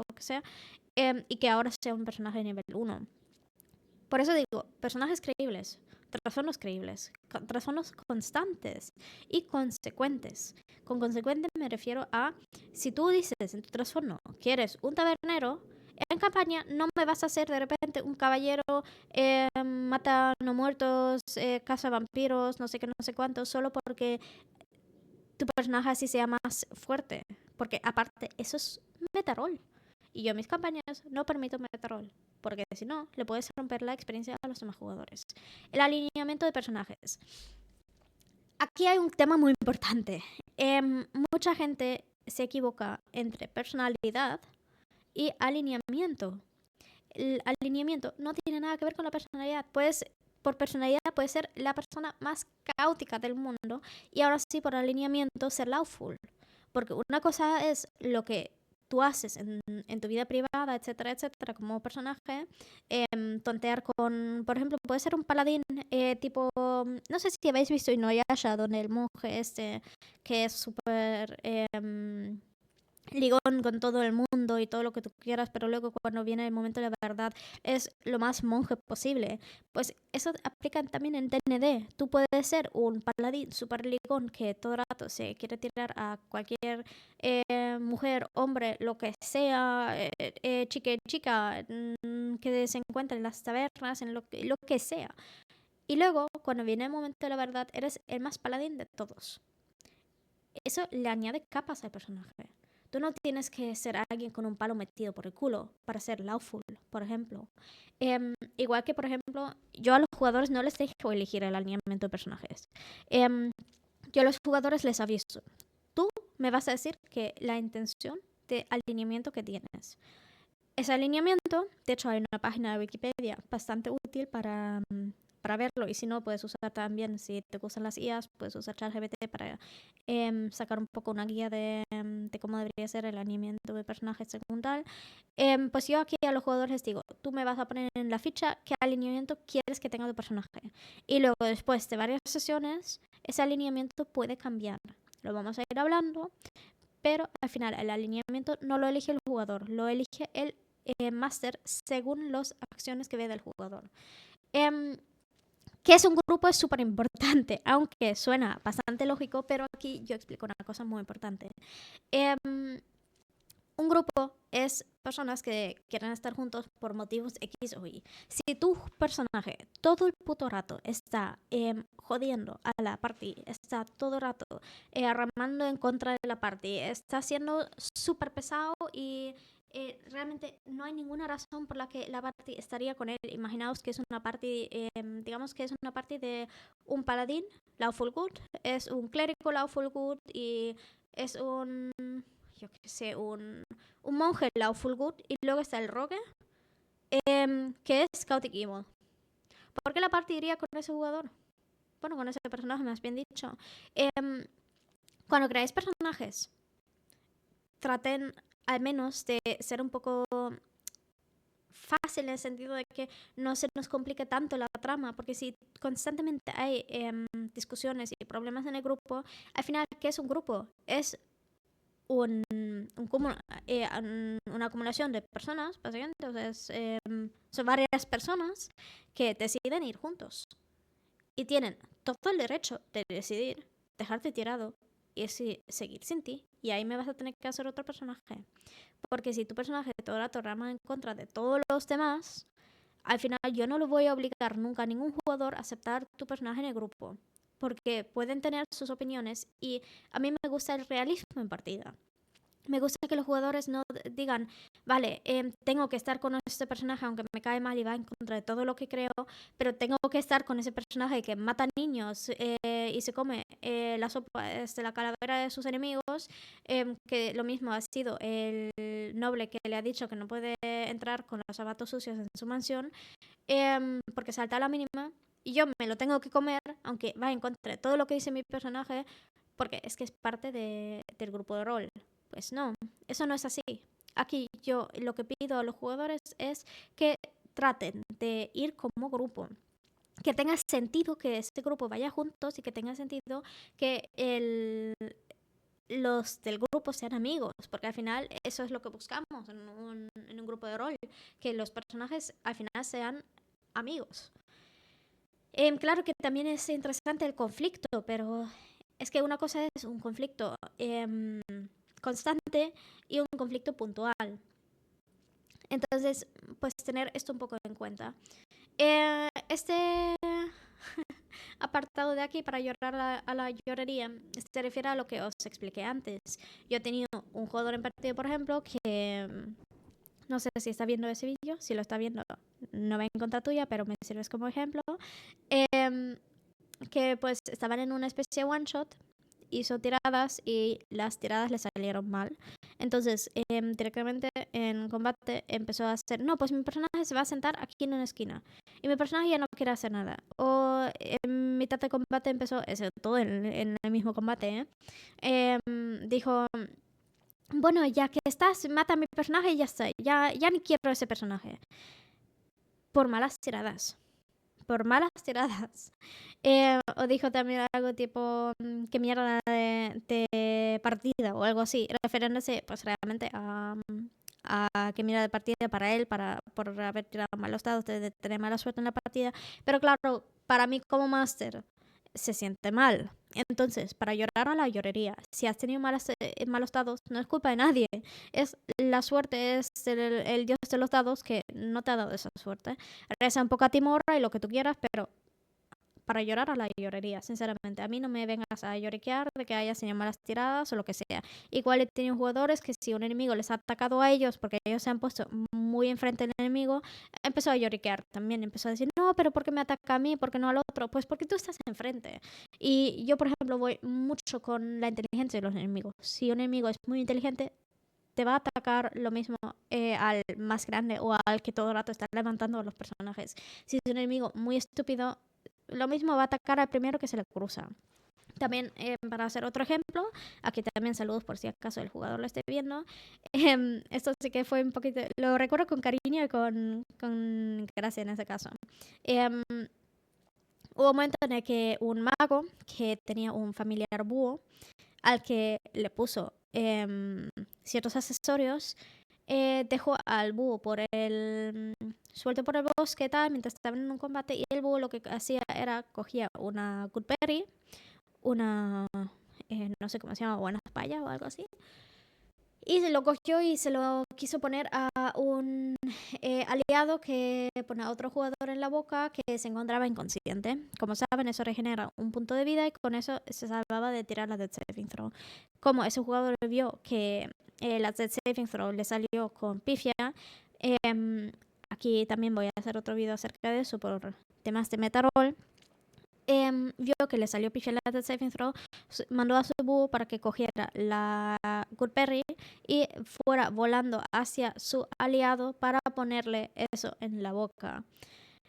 y que ahora sea un personaje de nivel 1. Por eso digo, personajes creíbles, trasfondos creíbles, trasfondos constantes y consecuentes. Con consecuente me refiero a, si tú dices en tu trasfondo que eres un tabernero, en campaña no me vas a hacer de repente un caballero, mata no muertos, caza vampiros, no sé qué, no sé cuánto, solo porque tu personaje así sea más fuerte. Porque aparte, eso es meta-rol. Y yo en mis campañas no permito meta-rol. Porque si no, le puedes romper la experiencia a los demás jugadores. El alineamiento de personajes. Aquí hay un tema muy importante. Mucha gente se equivoca entre personalidad y alineamiento. El alineamiento no tiene nada que ver con la personalidad. Por personalidad puede ser la persona más caótica del mundo y ahora sí por alineamiento ser lawful. Porque una cosa es lo que tú haces en tu vida privada, etcétera, etcétera, como personaje. Tontear con, por ejemplo, puede ser un paladín tipo, no sé si habéis visto Inuyasha, donde el monje que es súper ligón con todo el mundo y todo lo que tú quieras, pero luego cuando viene el momento de la verdad es lo más monje posible. Pues eso aplica también en D&D. Tú puedes ser un paladín super ligón que todo el rato se quiere tirar a cualquier mujer, hombre, lo que sea, chica, que se encuentre en las tabernas, en lo que sea. Y luego, cuando viene el momento de la verdad, eres el más paladín de todos. Eso le añade capas al personaje. Tú no tienes que ser alguien con un palo metido por el culo para ser lawful, por ejemplo. Igual que, por ejemplo, yo a los jugadores no les dejo elegir el alineamiento de personajes. Yo a los jugadores les aviso. Tú me vas a decir que la intención de alineamiento que tienes. Ese alineamiento, de hecho hay una página de Wikipedia bastante útil para verlo, y si no, puedes usar también, si te gustan las IAs, puedes usar ChatGPT para sacar un poco una guía de cómo debería ser el alineamiento de personajes según tal. Pues yo aquí a los jugadores les digo, tú me vas a poner en la ficha qué alineamiento quieres que tenga tu personaje. Y luego después de varias sesiones, ese alineamiento puede cambiar. Lo vamos a ir hablando, pero al final el alineamiento no lo elige el jugador, lo elige el máster según las acciones que ve del jugador. ¿Qué es un grupo? Es súper importante, aunque suena bastante lógico, pero aquí yo explico una cosa muy importante. Un grupo es personas que quieren estar juntos por motivos X o Y. Si tu personaje todo el puto rato está jodiendo a la party, está todo el rato arramando en contra de la party, está siendo súper pesado y realmente no hay ninguna razón por la que la party estaría con él. Imaginaos que es una party, digamos que es una party de un paladín, lawful good, es un clérigo lawful good y es yo qué sé, un monje lawful good y luego está el rogue, que es chaotic evil. ¿Por qué la party iría con ese jugador? Bueno, con ese personaje, más bien dicho. Cuando creáis personajes, traten al menos de ser un poco fácil en el sentido de que no se nos complique tanto la trama, porque si constantemente hay discusiones y problemas en el grupo, al final, ¿qué es un grupo? Es una acumulación de personas, básicamente. O sea, son varias personas que deciden ir juntos y tienen todo el derecho de decidir dejarte tirado y seguir sin ti, y ahí me vas a tener que hacer otro personaje, porque si tu personaje todo el rato rama en contra de todos los demás, al final yo no lo voy a obligar nunca a ningún jugador a aceptar tu personaje en el grupo, porque pueden tener sus opiniones y a mí me gusta el realismo en partida. Me gusta que los jugadores no digan, vale, tengo que estar con este personaje aunque me cae mal y va en contra de todo lo que creo, pero tengo que estar con ese personaje que mata niños y se come la sopa de la calavera de sus enemigos, que lo mismo ha sido el noble que le ha dicho que no puede entrar con los zapatos sucios en su mansión, porque salta a la mínima, y yo me lo tengo que comer aunque va en contra de todo lo que dice mi personaje, porque es que es parte del grupo de rol. Pues no, eso no es así. Aquí yo lo que pido a los jugadores es que traten de ir como grupo, que tenga sentido que este grupo vaya juntos y que tenga sentido que los del grupo sean amigos, porque al final eso es lo que buscamos en un grupo de rol, que los personajes al final sean amigos. Claro que también es interesante el conflicto, pero es que una cosa es un conflicto constante y un conflicto puntual. Entonces, pues tener esto un poco en cuenta. Este apartado de aquí para llorar a la llorería se refiere a lo que os expliqué antes. Yo he tenido un jugador en partido, por ejemplo, que no sé si está viendo ese vídeo. Si lo está viendo, no va en contra tuya, pero me sirves como ejemplo. Que pues estaban en una especie de one shot, hizo tiradas y las tiradas le salieron mal. Entonces, directamente en combate empezó a hacer, no, pues mi personaje se va a sentar aquí en una esquina y mi personaje ya no quiere hacer nada. O en mitad de combate empezó, eso todo en el mismo combate, dijo, bueno, ya que estás, mata a mi personaje y ya está, ya ni quiero ese personaje. Por malas tiradas. Por malas tiradas. O dijo también algo tipo que mierda de partida o algo así, refiriéndose pues realmente a que mierda de partida para él, por haber tirado malos dados, de tener mala suerte en la partida. Pero claro, para mí como máster se siente mal. Entonces, para llorar a la llorería, si has tenido malos dados, no es culpa de nadie. Es la suerte, es el dios de los dados que no te ha dado esa suerte. Reza un poco a Timorra y lo que tú quieras, pero para llorar a la llorería, sinceramente. A mí no me vengas a lloriquear de que hayas tenido malas tiradas o lo que sea. Igual he tenido jugadores que si un enemigo les ha atacado a ellos porque ellos se han puesto muy enfrente del enemigo, empezó a lloriquear también. Empezó a decir, no, pero ¿por qué me ataca a mí? ¿Por qué no al otro? Pues porque tú estás enfrente. Y yo, por ejemplo, voy mucho con la inteligencia de los enemigos. Si un enemigo es muy inteligente, te va a atacar lo mismo al más grande o al que todo el rato está levantando a los personajes. Si es un enemigo muy estúpido, lo mismo va a atacar al primero que se le cruza. También, para hacer otro ejemplo, aquí también saludos por si acaso el jugador lo esté viendo. Esto sí que fue un poquito, lo recuerdo con cariño y con gracia en ese caso. Hubo un momento en el que un mago que tenía un familiar búho, al que le puso ciertos accesorios, dejó al búho suelto por el bosque tal, mientras estaban en un combate, y el búho lo que hacía era cogía una goodberry, una no sé cómo se llama, buena paya o algo así, y se lo cogió y se lo quiso poner a un aliado que pone a otro jugador en la boca que se encontraba inconsciente. Como saben, eso regenera un punto de vida y con eso se salvaba de tirar la Death Saving Throw. Como ese jugador vio que la Death Saving Throw le salió con pifia, aquí también voy a hacer otro video acerca de eso por temas de meta-roll. Vio que le salió pifia la Death Saving Throw, mandó a su búho para que cogiera la Goodberry y fuera volando hacia su aliado para ponerle eso en la boca.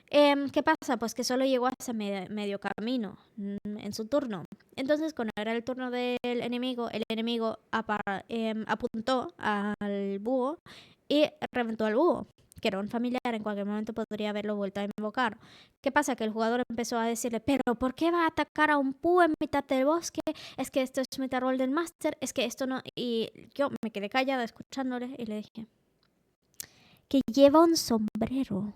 ¿Qué pasa? Pues que solo llegó hasta medio camino en su turno. Entonces, cuando era el turno del enemigo, el enemigo apuntó al búho y reventó al búho, que era un familiar, en cualquier momento podría haberlo vuelto a invocar. ¿Qué pasa? Que el jugador empezó a decirle, pero ¿por qué va a atacar a un búho en mitad del bosque? Es que esto es meta roll del máster, es que esto no... Y yo me quedé callada escuchándole y le dije, que lleva un sombrero.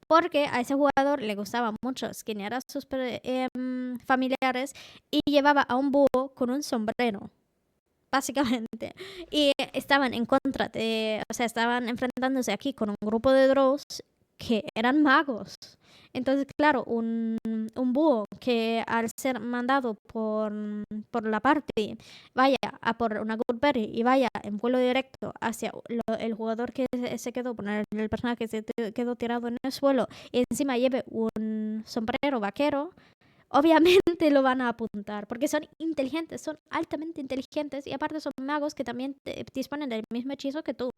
Porque a ese jugador le gustaba mucho skinear a sus familiares y llevaba a un búho con un sombrero, básicamente. Y estaban en contra o sea, estaban enfrentándose aquí con un grupo de drows que eran magos. Entonces, claro, un búho que al ser mandado por la party vaya a por una Goodberry y vaya en vuelo directo hacia el jugador que se quedó, poner el personaje que se quedó tirado en el suelo y encima lleve un sombrero vaquero, obviamente lo van a apuntar porque son inteligentes, son altamente inteligentes y aparte son magos que también disponen del mismo hechizo que tú.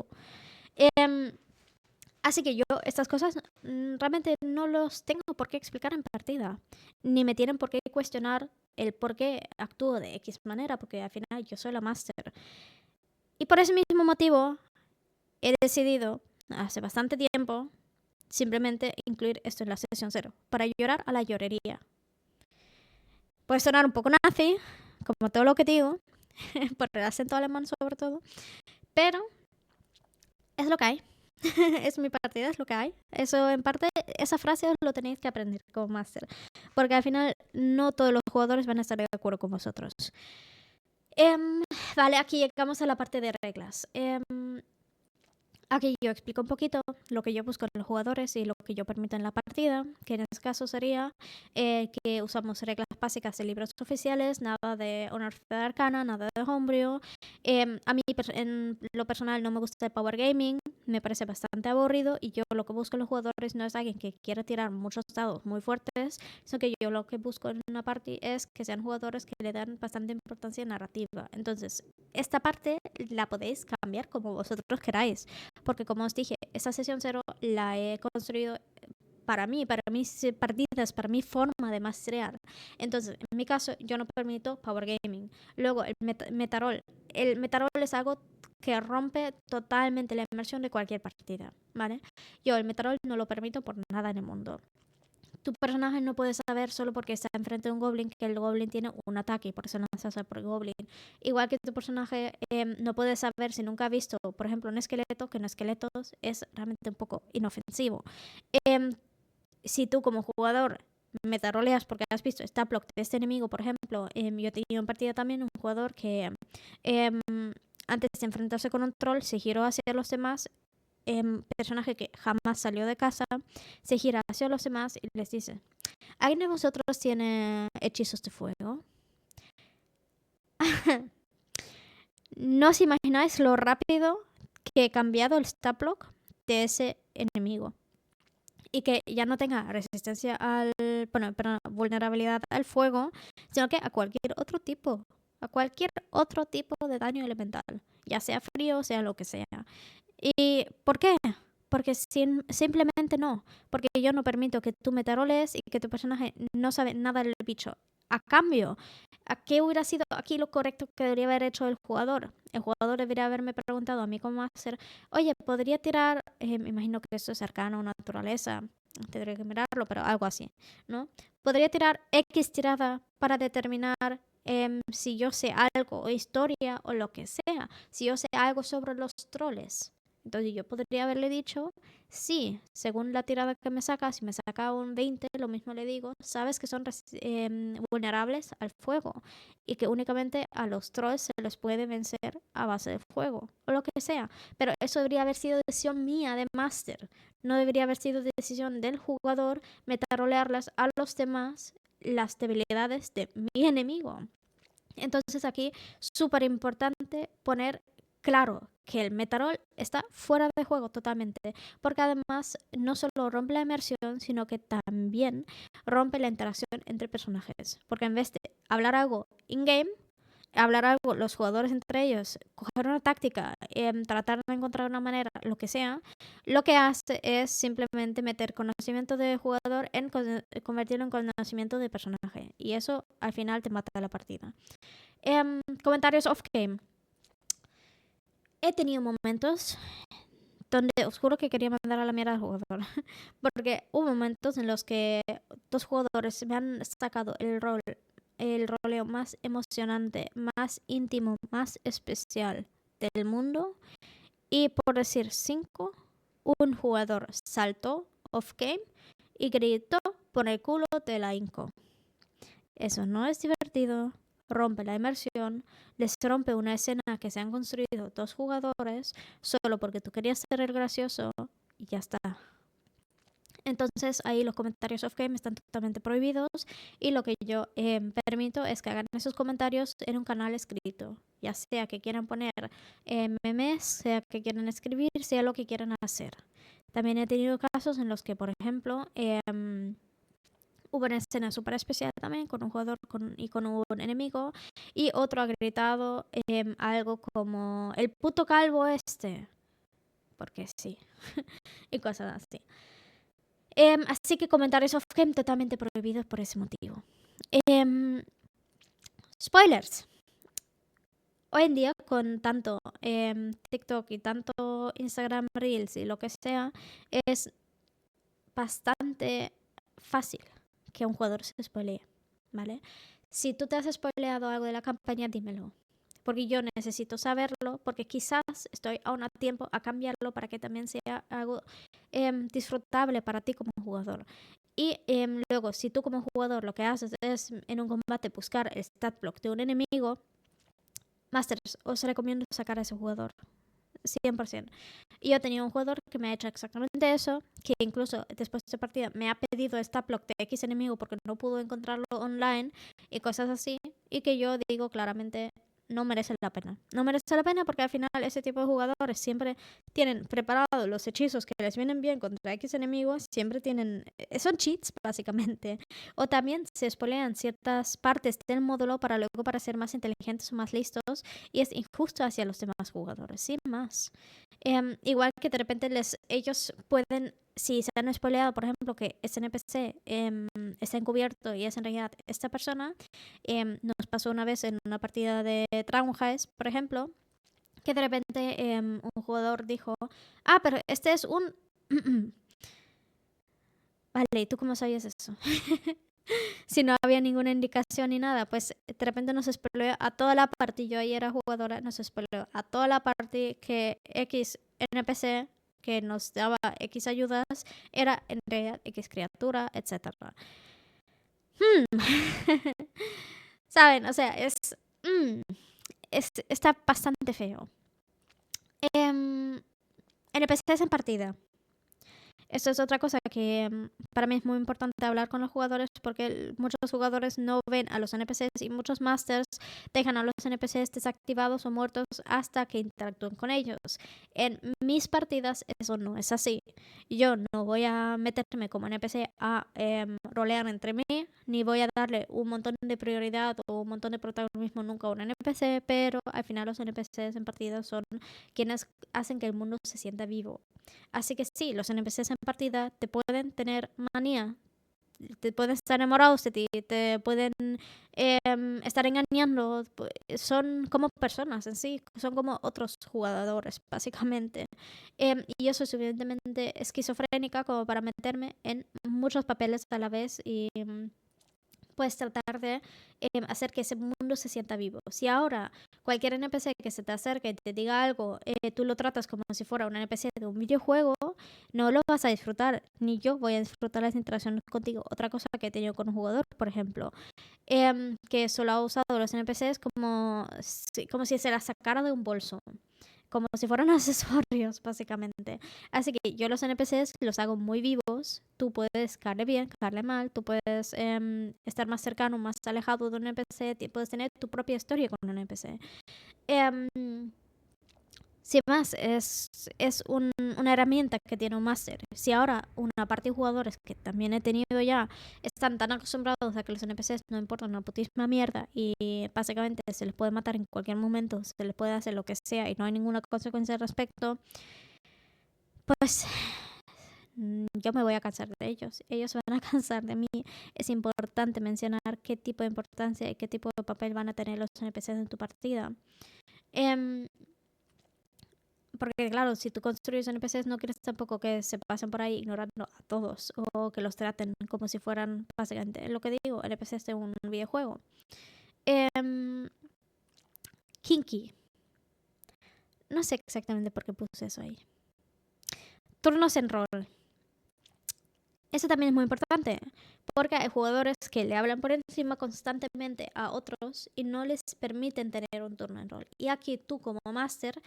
Así que yo estas cosas realmente no los tengo por qué explicar en partida, ni me tienen por qué cuestionar el por qué actúo de X manera, porque al final yo soy la máster. Y por ese mismo motivo he decidido, hace bastante tiempo, simplemente incluir esto en la sesión 0, para llorar a la llorería. Puede sonar un poco nazi, como todo lo que digo, por el acento alemán sobre todo, pero es lo que hay. Es mi partida, es lo que hay. Eso en parte, esa frase os lo tenéis que aprender como máster, porque al final no todos los jugadores van a estar de acuerdo con vosotros. Vale, aquí llegamos a la parte de reglas. Aquí yo explico un poquito lo que yo busco en los jugadores y lo que yo permito en la partida, que en este caso sería que usamos reglas básicas de libros oficiales, nada de Honor de Arcana, nada de Homebrew. A mí en lo personal no me gusta el Power Gaming, me parece bastante aburrido y yo lo que busco en los jugadores no es alguien que quiera tirar muchos dados muy fuertes, sino que yo lo que busco en una party es que sean jugadores que le dan bastante importancia narrativa. Entonces, esta parte la podéis cambiar como vosotros queráis. Porque como os dije, esa sesión 0 la he construido para mis partidas, para mi forma de maestrear. Entonces, en mi caso, yo no permito Power Gaming. Luego, el Metarol. El Metarol es algo que rompe totalmente la inmersión de cualquier partida, ¿vale? Yo el Metarol no lo permito por nada en el mundo. Tu personaje no puede saber solo porque está enfrente de un goblin que el goblin tiene un ataque y por eso no se hace por el goblin. Igual que tu personaje no puede saber si nunca ha visto, por ejemplo, un esqueleto, que no esqueletos es realmente un poco inofensivo. Si tú como jugador metaroleas porque has visto stat block de este enemigo, por ejemplo, yo he tenido en partida también un jugador que antes de enfrentarse con un troll se giró hacia los demás, personaje que jamás salió de casa, se gira hacia los demás y les dice: ¿alguien de vosotros tiene hechizos de fuego? No os imagináis lo rápido que he cambiado el stat block de ese enemigo. Y que ya no tenga resistencia vulnerabilidad al fuego, sino que a cualquier otro tipo. A cualquier otro tipo de daño elemental. Ya sea frío, sea lo que sea. ¿Y por qué? Porque simplemente no. Porque yo no permito que tú me taroles y que tu personaje no sabe nada del bicho. A cambio, ¿a qué hubiera sido aquí lo correcto que debería haber hecho el jugador? El jugador debería haberme preguntado a mí cómo hacer. Oye, ¿podría tirar? Me imagino que esto es arcano o naturaleza. Tendré que mirarlo, pero algo así, ¿no? ¿Podría tirar X tirada para determinar si yo sé algo, o historia, o lo que sea? Si yo sé algo sobre los troles. Entonces yo podría haberle dicho, sí, según la tirada que me saca, si me saca un 20, lo mismo le digo, sabes que son vulnerables al fuego y que únicamente a los trolls se les puede vencer a base de fuego o lo que sea. Pero eso debería haber sido decisión mía de máster, no debería haber sido decisión del jugador metarolearlas a los demás las debilidades de mi enemigo. Entonces aquí, súper importante poner claro que el metarol está fuera de juego totalmente, porque además no solo rompe la inmersión, sino que también rompe la interacción entre personajes, porque en vez de hablar algo in-game, hablar algo los jugadores entre ellos, coger una táctica, tratar de encontrar una manera, lo que sea, lo que hace es simplemente meter conocimiento de jugador en convertirlo en conocimiento de personaje, y eso al final te mata la partida. Comentarios off-game. He tenido momentos donde os juro que quería mandar a la mierda al jugador. Porque hubo momentos en los que dos jugadores me han sacado el roleo más emocionante, más íntimo, más especial del mundo. Y por decir 5, un jugador saltó off-game y gritó: por el culo de la Inco. Eso no es divertido. Rompe la inmersión, les rompe una escena que se han construido dos jugadores solo porque tú querías ser el gracioso y ya está. Entonces ahí los comentarios off-game están totalmente prohibidos y lo que yo permito es que hagan esos comentarios en un canal escrito, ya sea que quieran poner memes, sea que quieran escribir, sea lo que quieran hacer. También he tenido casos en los que, por ejemplo, hubo una escena súper especial también con un jugador y con un enemigo y otro ha gritado algo como el puto calvo este, porque sí, y cosas así. Así que comentarios off-game totalmente prohibidos por ese motivo. Spoilers. Hoy en día con tanto TikTok y tanto Instagram Reels y lo que sea, es bastante fácil que un jugador se spoilee, ¿vale? Si tú te has spoileado algo de la campaña, dímelo. Porque yo necesito saberlo, porque quizás estoy aún a tiempo a cambiarlo para que también sea algo disfrutable para ti como jugador. Y luego, si tú como jugador lo que haces es en un combate buscar el stat block de un enemigo, Masters, os recomiendo sacar a ese jugador. 100%. Y yo tenía un jugador que me ha hecho exactamente eso, que incluso después de partida me ha pedido Staplock de X enemigo porque no pudo encontrarlo online y cosas así, y que yo digo claramente no merece la pena. No merece la pena porque al final ese tipo de jugadores siempre tienen preparados los hechizos que les vienen bien contra X enemigos, siempre tienen... Son cheats, básicamente. O también se spoilean ciertas partes del módulo para luego para ser más inteligentes o más listos, y es injusto hacia los demás jugadores, sin más. Igual que de repente ellos pueden, si se han spoileado, por ejemplo, que ese NPC está encubierto y es en realidad esta persona, nos pasó una vez en una partida de Dragon Heist, por ejemplo, que de repente un jugador dijo, ah, pero este es un... Vale, ¿y tú cómo sabías eso? Si no había ninguna indicación ni nada, pues de repente nos spoileó a toda la parte, yo ahí era jugadora, nos spoileó a toda la parte que X NPC que nos daba X ayudas era en realidad X criatura, etcétera. ¿Saben? O sea, está bastante feo. NPCs en partida. Esto es otra cosa que para mí es muy importante hablar con los jugadores, porque muchos jugadores no ven a los NPCs y muchos masters dejan a los NPCs desactivados o muertos hasta que interactúen con ellos. En mis partidas eso no es así. Yo no voy a meterme como NPC a rolear entre mí, ni voy a darle un montón de prioridad o un montón de protagonismo nunca a un NPC, pero al final los NPCs en partida son quienes hacen que el mundo se sienta vivo. Así que sí, los NPCs en partida te pueden tener manía, te pueden estar enamorados de ti, te pueden estar engañando. Son como personas en sí, son como otros jugadores, básicamente. Y yo soy suficientemente esquizofrénica como para meterme en muchos papeles a la vez y... Puedes tratar de hacer que ese mundo se sienta vivo. Si ahora cualquier NPC que se te acerque y te diga algo, tú lo tratas como si fuera un NPC de un videojuego, no lo vas a disfrutar, ni yo voy a disfrutar las interacciones contigo. Otra cosa que he tenido con un jugador, por ejemplo, que solo ha usado los NPCs como si se la sacara de un bolso. Como si fueran accesorios, básicamente. Así que yo los NPCs los hago muy vivos. Tú puedes caerle bien, caerle mal. Tú puedes estar más cercano, más alejado de un NPC. Puedes tener tu propia historia con un NPC. Si más, es una herramienta que tiene un máster. Si ahora una parte de jugadores que también he tenido ya están tan acostumbrados a que los NPCs no importan una putísima mierda y básicamente se les puede matar en cualquier momento, se les puede hacer lo que sea y no hay ninguna consecuencia al respecto, pues yo me voy a cansar de ellos. Ellos se van a cansar de mí. Es importante mencionar qué tipo de importancia y qué tipo de papel van a tener los NPCs en tu partida. Porque claro, si tú construyes NPCs no quieres tampoco que se pasen por ahí ignorando a todos o que los traten como si fueran básicamente lo que digo, NPCs de un videojuego. Kinky. No sé exactamente por qué puse eso ahí. Turnos en rol. Eso también es muy importante, porque hay jugadores que le hablan por encima constantemente a otros y no les permiten tener un turno en rol. Y aquí tú como máster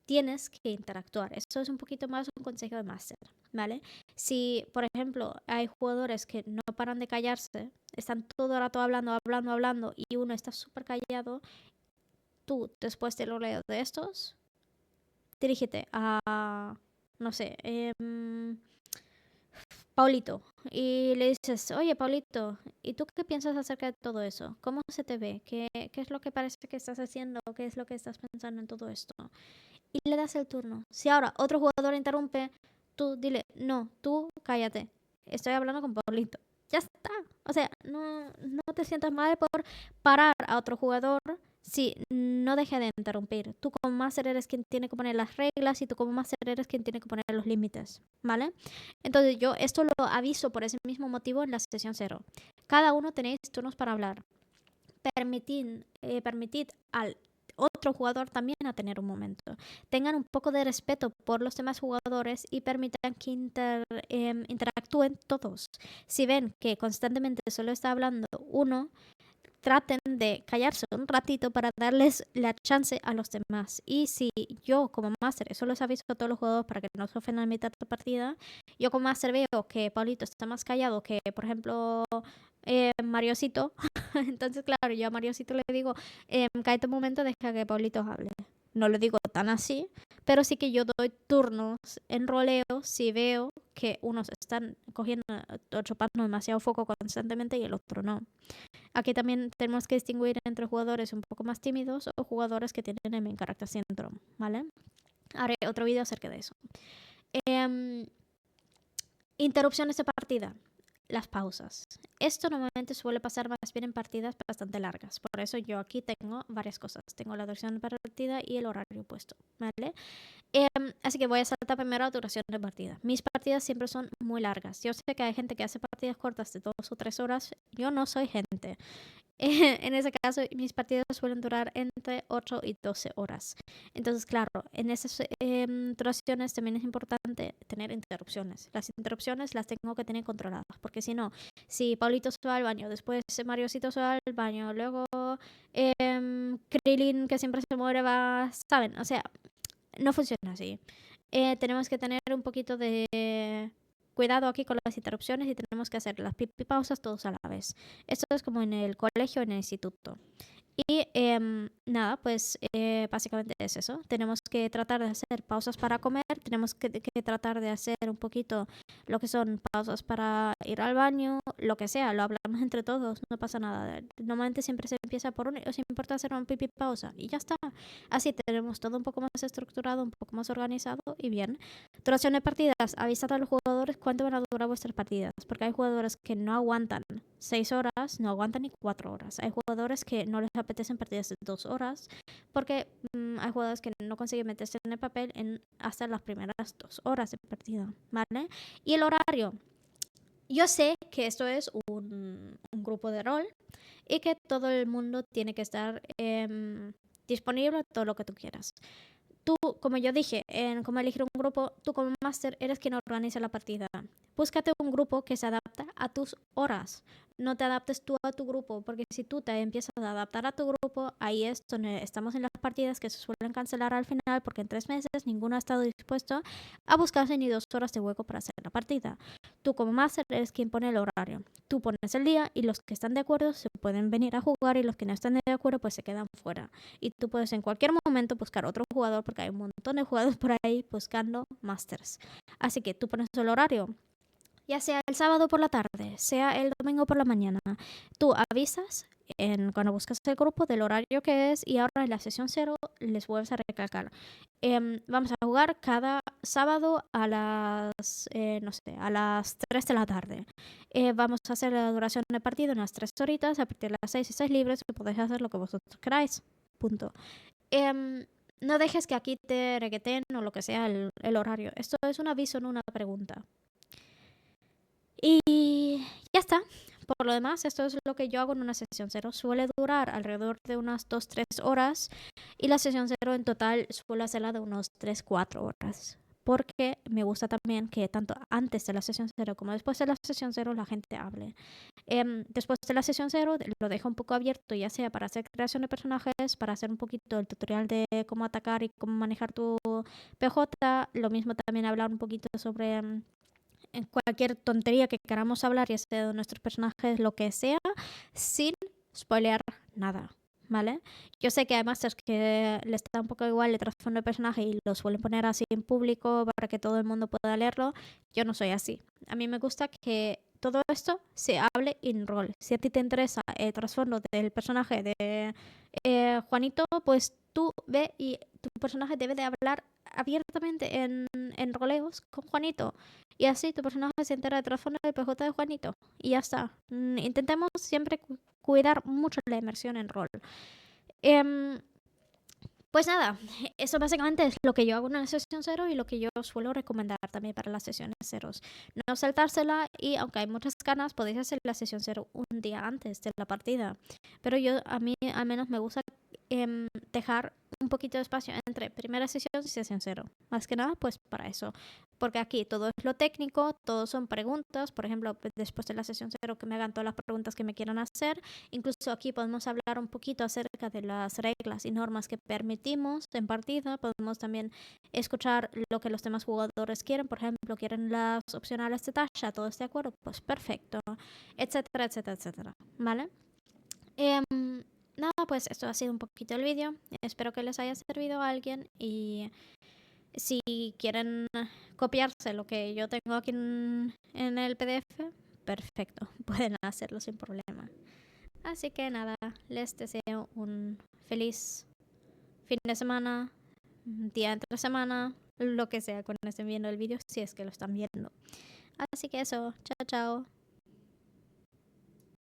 tienes que interactuar. Eso es un poquito más un consejo de máster, ¿vale? Si, por ejemplo, hay jugadores que no paran de callarse, están todo el rato hablando y uno está súper callado, tú, después del roleo de estos, dirígete a, no sé, Paulito, y le dices, oye, Paulito, ¿y tú qué piensas acerca de todo eso? ¿Cómo se te ve? ¿Qué es lo que parece que estás haciendo? ¿Qué es lo que estás pensando en todo esto? Y le das el turno. Si ahora otro jugador interrumpe, tú dile, no, tú cállate. Estoy hablando con Paulito. Ya está. O sea, no te sientas mal por parar a otro jugador si no deja de interrumpir. Tú como máster eres quien tiene que poner las reglas y tú como máster eres quien tiene que poner los límites, ¿vale? Entonces yo esto lo aviso por ese mismo motivo en la sesión 0. Cada uno tenéis turnos para hablar. Permitid al otro jugador también a tener un momento. Tengan un poco de respeto por los demás jugadores y permitan que interactúen todos. Si ven que constantemente solo está hablando uno, traten de callarse un ratito para darles la chance a los demás. Y si yo como máster, eso les aviso a todos los jugadores para que no se ofendan a mitad de partida, yo como máster veo que Paulito está más callado que, por ejemplo, Mariosito. Entonces, claro, yo a Mariosito le digo, cállate un momento, deja que Paulito hable. No lo digo tan así, pero sí que yo doy turnos en roleo si veo que unos están cogiendo o chupando demasiado foco constantemente y el otro no. Aquí también tenemos que distinguir entre jugadores un poco más tímidos o jugadores que tienen el main character syndrome, ¿vale? Haré otro vídeo acerca de eso. Interrupciones de partida. Las pausas. Esto normalmente suele pasar más bien en partidas bastante largas. Por eso yo aquí tengo varias cosas. Tengo la duración de partida y el horario puesto, ¿vale? Así que voy a saltar primero a duración de partida. Mis partidas siempre son muy largas. Yo sé que hay gente que hace partidas cortas de 2 o 3 horas. Yo no soy gente. En ese caso, mis partidas suelen durar entre 8 y 12 horas. Entonces, claro, en esas duraciones también es importante tener interrupciones. Las interrupciones las tengo que tener controladas, porque si no, si Paulito se va al baño, después Mariosito se va al baño, luego Krillin, que siempre se muere, va, ¿saben? O sea, no funciona así. Tenemos que tener un poquito de cuidado aquí con las interrupciones y tenemos que hacer las pipi pausas todos a la vez. Esto es como en el colegio, en el instituto. Y nada, pues básicamente es eso. Tenemos que tratar de hacer pausas para comer, tenemos que tratar de hacer un poquito lo que son pausas para ir al baño, lo que sea, lo hablamos entre todos, no pasa nada. Normalmente siempre se empieza por os importa hacer una pipi pausa y ya está. Así tenemos todo un poco más estructurado, un poco más organizado y bien. Duración de partidas, avisad a los jugadores cuánto van a durar vuestras partidas, porque hay jugadores que no aguantan 6 horas, no aguantan ni 4 horas. Hay jugadores que no les apetecen partidas de 2 horas, porque hay jugadores que no consiguen meterse en el papel en hasta las primeras 2 horas de partida, ¿vale? Y el horario. Yo sé que esto es un grupo de rol y que todo el mundo tiene que estar disponible todo lo que tú quieras. Tú, como yo dije, en cómo elegir un grupo, tú como máster eres quien organiza la partida. Búscate un grupo que se adapta a tus horas. No te adaptes tú a tu grupo, porque si tú te empiezas a adaptar a tu grupo, ahí es donde estamos en las partidas que se suelen cancelar al final, porque en 3 meses ninguno ha estado dispuesto a buscarse ni 2 horas de hueco para hacer la partida. Tú como máster eres quien pone el horario. Tú pones el día y los que están de acuerdo se pueden venir a jugar y los que no están de acuerdo pues se quedan fuera. Y tú puedes en cualquier momento buscar otro jugador porque hay un montón de jugadores por ahí buscando masters. Así que tú pones el horario, ya sea el sábado por la tarde, sea el domingo por la mañana. Tú avisas cuando buscas el grupo del horario que es y ahora en la sesión 0 les vuelves a recalcar. Vamos a jugar cada sábado a las, no sé, a las 3 de la tarde. Vamos a hacer la duración de partido en las 3 horitas. A partir de las 6 estáis libres y podéis hacer lo que vosotros queráis. Punto. No dejes que aquí te regueten o lo que sea el horario. Esto es un aviso, no una pregunta. Y ya está. Por lo demás, esto es lo que yo hago en una sesión 0. Suele durar alrededor de unas 2-3 horas. Y la sesión 0 en total suele hacerla de unos 3-4 horas. Porque me gusta también que tanto antes de la sesión 0 como después de la sesión 0 la gente hable. Después de la sesión 0 lo dejo un poco abierto, ya sea para hacer creación de personajes, para hacer un poquito el tutorial de cómo atacar y cómo manejar tu PJ. Lo mismo también hablar un poquito sobre en cualquier tontería que queramos hablar, ya sea de nuestros personajes, lo que sea, sin spoilear nada, ¿vale? Yo sé que hay masters que les da un poco igual el trasfondo de personaje y lo suelen poner así en público para que todo el mundo pueda leerlo. Yo no soy así. A mí me gusta que todo esto se hable en rol. Si a ti te interesa el trasfondo del personaje de Juanito, pues tú ve y tu personaje debe de hablar abiertamente en roleos con Juanito. Y así tu personaje se entera del trasfondo del PJ de Juanito. Y ya está. Intentemos siempre cuidar mucho la inmersión en rol. Pues nada, eso básicamente es lo que yo hago en la sesión 0 y lo que yo suelo recomendar también para las sesiones 0. No saltársela y aunque hay muchas ganas, podéis hacer la sesión 0 un día antes de la partida. Pero a mí al menos me gusta dejar un poquito de espacio entre primera sesión y sesión 0. Más que nada, pues para eso. Porque aquí todo es lo técnico, todo son preguntas. Por ejemplo, después de la sesión 0 que me hagan todas las preguntas que me quieran hacer. Incluso aquí podemos hablar un poquito acerca de las reglas y normas que permitimos en partida. Podemos también escuchar lo que los demás jugadores quieren. Por ejemplo, quieren las opcionales de Tasha, ¿todos de acuerdo? Pues perfecto, etcétera, etcétera, etcétera, ¿vale? Nada, pues esto ha sido un poquito el vídeo. Espero que les haya servido a alguien y si quieren copiarse lo que yo tengo aquí en el PDF, perfecto, pueden hacerlo sin problema. Así que nada, les deseo un feliz fin de semana, día entre semana, lo que sea cuando estén viendo el vídeo, si es que lo están viendo. Así que eso, chao, chao.